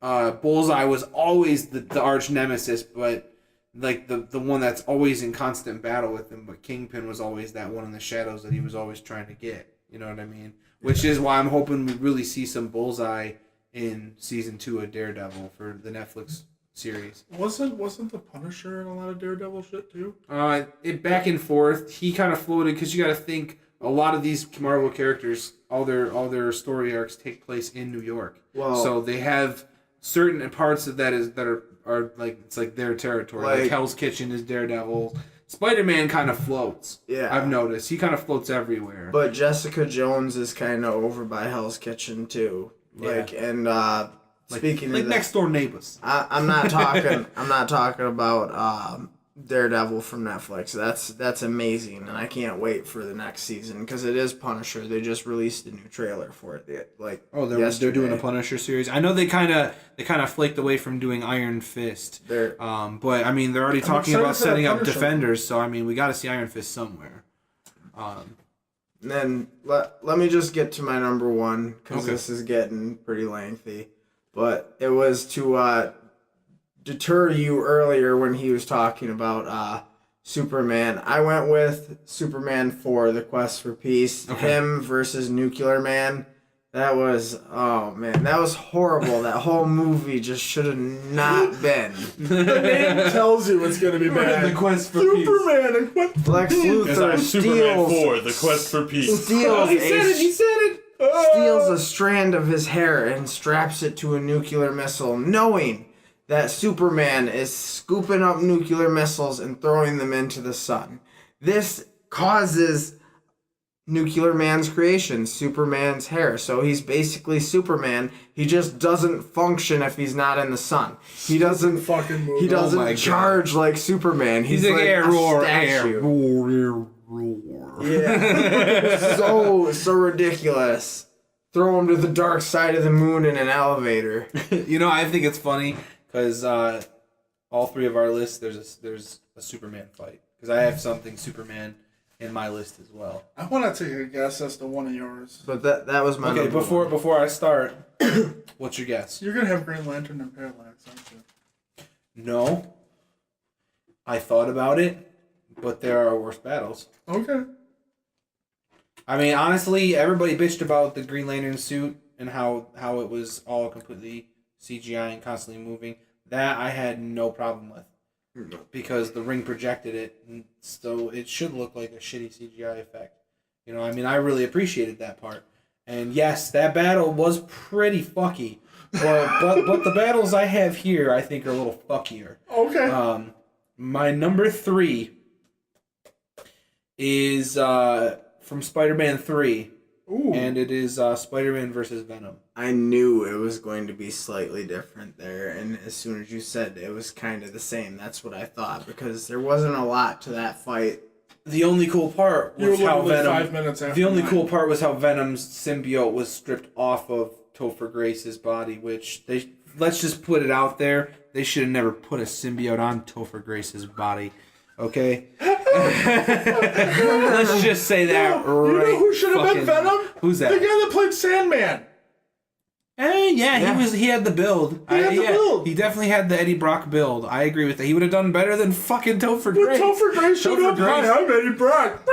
Bullseye was always the arch nemesis, but. Like the one that's always in constant battle with him, but Kingpin was always that one in the shadows that he was always trying to get. You know what I mean? Which is why I'm hoping we really see some Bullseye in season 2 of Daredevil for the Netflix series. Wasn't the Punisher in a lot of Daredevil shit too? It back and forth. He kind of floated because you got to think a lot of these Marvel characters, all their story arcs take place in New York. Well, so they have certain parts of that are like it's like their territory. Like Hell's Kitchen is Daredevil. Spider-Man kind of floats. Yeah, I've noticed he kind of floats everywhere. But Jessica Jones is kind of over by Hell's Kitchen too. Like speaking like of next door neighbors. I'm not talking. I'm not talking about Daredevil from Netflix. That's amazing, and I can't wait for the next season because it is Punisher. They just released a new trailer for it. They're doing a Punisher series. I know they kind of flaked away from doing Iron Fist. But I mean they're already talking about setting up Defenders. So I mean we got to see Iron Fist somewhere. Then let me just get to my number one because this is getting pretty lengthy. But it was to deter you earlier when he was talking about Superman. I went with Superman 4, The Quest for Peace. Okay. Him versus Nuclear Man. That was, that was horrible. That whole movie just should have not been. The name tells you it's going to be bad. The Quest for Superman and Quest for Lex Peace. Luthor Superman 4, The Quest for Peace. He said it! Steals a strand of his hair and straps it to a nuclear missile, knowing that Superman is scooping up nuclear missiles and throwing them into the sun. This causes Nuclear Man's creation, Superman's hair. So he's basically Superman. He just doesn't function if he's not in the sun. He doesn't fucking move. He doesn't charge like Superman. He's like a statue. Yeah. so ridiculous. Throw him to the dark side of the moon in an elevator. I think it's funny because all three of our lists there's a Superman fight because I have something Superman in my list as well. I want to take a guess as to one of yours. But that was my okay. Before I start, what's your guess? You're gonna have Green Lantern and Parallax, aren't you? No. I thought about it, but there are worse battles. Okay. I mean, honestly, everybody bitched about the Green Lantern suit and how it was all completely CGI and constantly moving. That I had no problem with. Because the ring projected it, and so it should look like a shitty CGI effect. I mean, I really appreciated that part. And yes, that battle was pretty fucky. But the battles I have here, I think, are a little fuckier. Okay. My number 3 is from Spider-Man 3. Ooh. And it is Spider-Man versus Venom. I knew it was going to be slightly different there, and as soon as you said it was kind of the same, that's what I thought, because there wasn't a lot to that fight. The only cool part was how Venom. 5 minutes after the only cool part was how Venom's symbiote was stripped off of Topher Grace's body, which let's just put it out there. They should have never put a symbiote on Topher Grace's body. Okay? Let's just say that right. You know who should have been Venom? Who's that? The guy that played Sandman. He had the build. He definitely had the Eddie Brock build. I agree with that. He would have done better than fucking Topher Grace. But Topher Grace showed up. Hi, I'm Eddie Brock.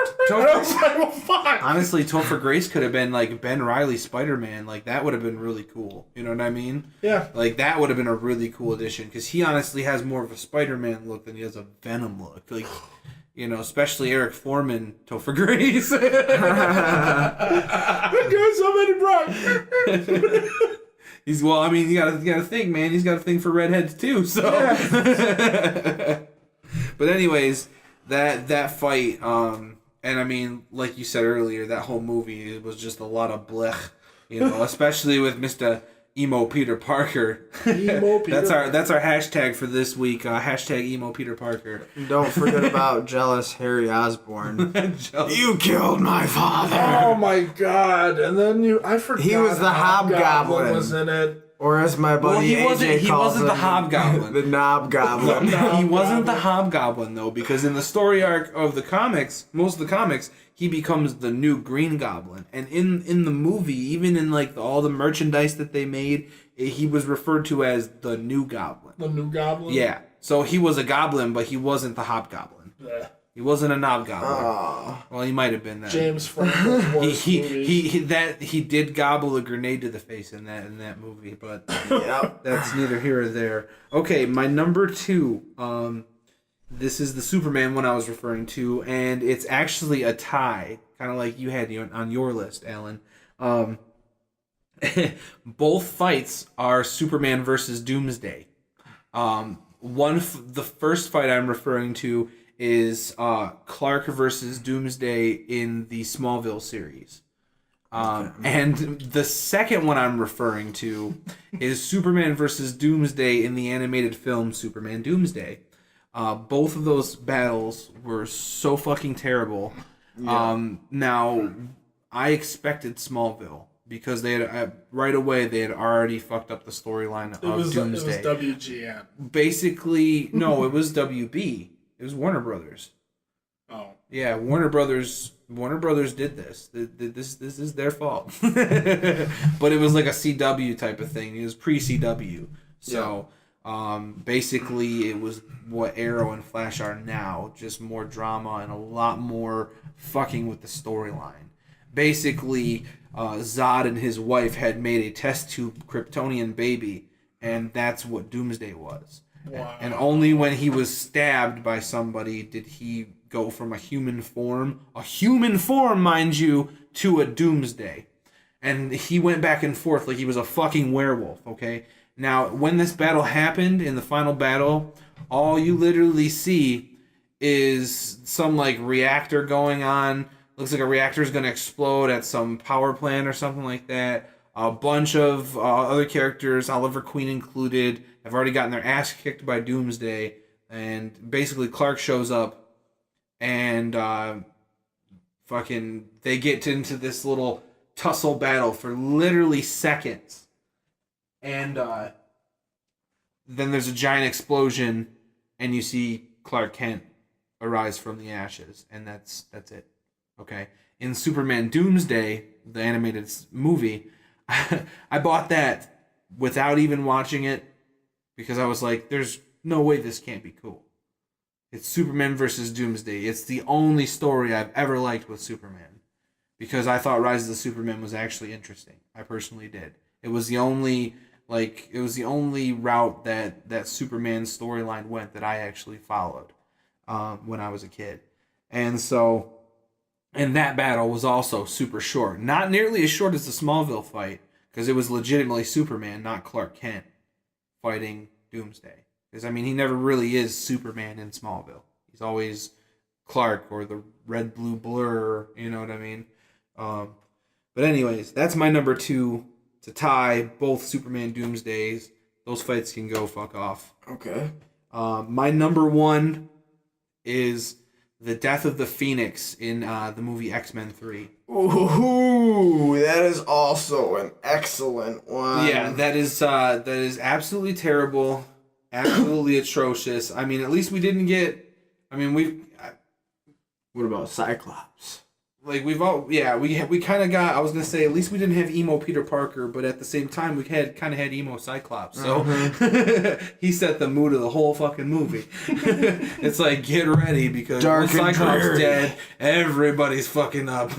Honestly, Topher Grace could have been like Ben Reilly Spider-Man. Like that would have been really cool. You know what I mean? Yeah. Like that would have been a really cool addition because he honestly has more of a Spider-Man look than he has a Venom look. Like, especially Eric Foreman, Topher Grace. That guy's so Eddie Brock. You gotta think, man. He's got a thing for redheads too. So, yeah. But anyways, that fight, and I mean, like you said earlier, that whole movie it was just a lot of blech, especially with Mr. Emo Peter Parker. Emo Peter. That's our hashtag for this week. Hashtag Emo Peter Parker. Don't forget about jealous Harry Osborn. You killed my father. Oh my God! And then I forgot he was the Hobgoblin. Was in it. Or as my buddy he wasn't the Hobgoblin. The Knobgoblin. He wasn't the Hobgoblin though, because in the story arc of the comics, most of the comics, he becomes the new Green Goblin. And in the movie, even in like all the merchandise that they made, he was referred to as the New Goblin. The New Goblin? Yeah. So he was a goblin, but he wasn't the Hobgoblin. Yeah. He wasn't a Knobgoblin. Oh. Well, he might have been that. James Franco's worst he did gobble a grenade to the face in that movie, but yep. That's neither here or there. Okay, my number 2 This is the Superman one I was referring to, and it's actually a tie, kind of like you had on your list, Alan. Both fights are Superman versus Doomsday. The first fight I'm referring to is Clark versus Doomsday in the Smallville series. And the second one I'm referring to is Superman versus Doomsday in the animated film Superman Doomsday. Both of those battles were so fucking terrible. Yeah. Now, I expected Smallville because they had right away they had already fucked up the storyline of Doomsday. It was WGN. Basically, no, it was WB. It was Warner Brothers. Oh. Yeah, Warner Brothers did this. This is their fault. But it was like a CW type of thing. It was pre-CW. So, basically it was what Arrow and Flash are now, just more drama and a lot more fucking with the storyline. Basically, Zod and his wife had made a test tube Kryptonian baby, and that's what Doomsday was. Wow. And only when he was stabbed by somebody did he go from a human form, mind you, to a Doomsday. And he went back and forth like he was a fucking werewolf, okay? Now, when this battle happened, in the final battle, all you literally see is some, like, reactor going on. Looks like a reactor is going to explode at some power plant or something like that. A bunch of other characters, Oliver Queen included, have already gotten their ass kicked by Doomsday. And basically Clark shows up and they get into this little tussle battle for literally seconds. And then there's a giant explosion and you see Clark Kent arise from the ashes. And that's it. Okay, in Superman Doomsday, the animated movie, I bought that without even watching it because I was like, there's no way this can't be cool. It's Superman versus Doomsday. It's the only story I've ever liked with Superman because I thought Rise of the Superman was actually interesting. I personally did. It was the only route that Superman's storyline went that I actually followed when I was a kid. And that battle was also super short. Not nearly as short as the Smallville fight, because it was legitimately Superman, not Clark Kent, fighting Doomsday. Because, I mean, he never really is Superman in Smallville. He's always Clark or the red-blue blur, you know what I mean? But anyways, that's my number 2 to tie both Superman Doomsdays. Those fights can go fuck off. Okay. My number 1 is the death of the Phoenix in the movie X-Men 3. Ooh, that is also an excellent one. Yeah, that is absolutely terrible, absolutely atrocious. I mean, at least we didn't get. I mean, what about Cyclops? Like we kind of got. I was gonna say at least we didn't have emo Peter Parker, but at the same time we had emo Cyclops. So he set the mood of the whole fucking movie. It's like get ready because Dark Cyclops dead, everybody's fucking up.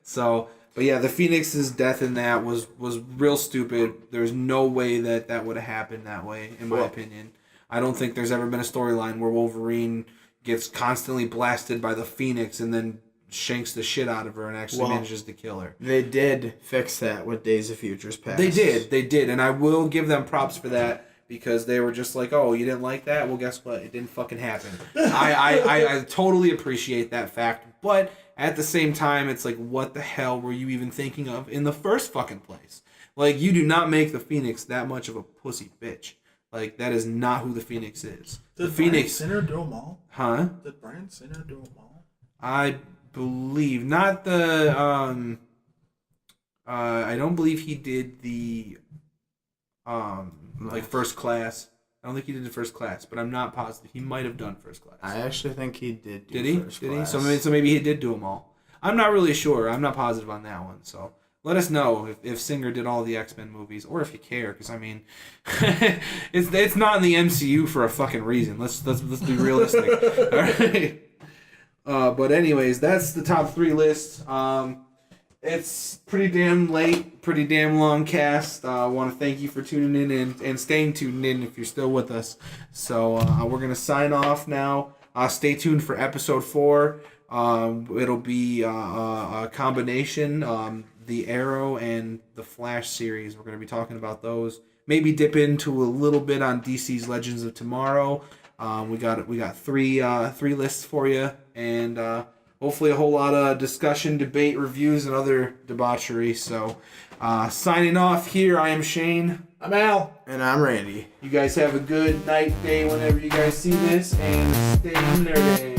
So, but yeah, the Phoenix's death in that was real stupid. There's no way that would have happened that way, in my opinion. I don't think there's ever been a storyline where Wolverine gets constantly blasted by the Phoenix and then shanks the shit out of her and actually manages to kill her. They did fix that with Days of Futures Past. They did, and I will give them props for that because they were just like, oh, you didn't like that? Well, guess what? It didn't fucking happen. I totally appreciate that fact, but at the same time, it's like, what the hell were you even thinking of in the first fucking place? Like, you do not make the Phoenix that much of a pussy bitch. Like, that is not who the Phoenix is. Did Bryan Singer do them all? Huh? Did Bryan Singer do them all? I believe not the I don't believe he did the like First Class. I don't think he did the First Class, but I'm not positive. He might have done First Class. I actually think he did do Did he? First Class. So maybe he did do them all. I'm not really sure. I'm not positive on that one. So let us know if Singer did all the X-Men movies, or if you care, because I mean, it's not in the MCU for a fucking reason. Let's be realistic. All right. But anyways, that's the top 3 list. It's pretty damn late, pretty damn long cast. I want to thank you for tuning in and staying tuned in if you're still with us. So we're going to sign off now. Stay tuned for episode 4. It'll be a combination, the Arrow and the Flash series. We're going to be talking about those. Maybe dip into a little bit on DC's Legends of Tomorrow. We got three lists for you, and hopefully a whole lot of discussion, debate, reviews, and other debauchery. So, signing off here, I am Shane. I'm Al. And I'm Randy. You guys have a good night, day, whenever you guys see this, and stay nerdy.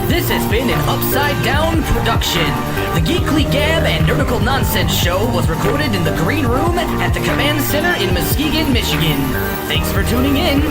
This has been an Upside Down production. The Geekly Gab and Nerdical Nonsense Show was recorded in the Green Room at the Command Center in Muskegon, Michigan. Thanks for tuning in.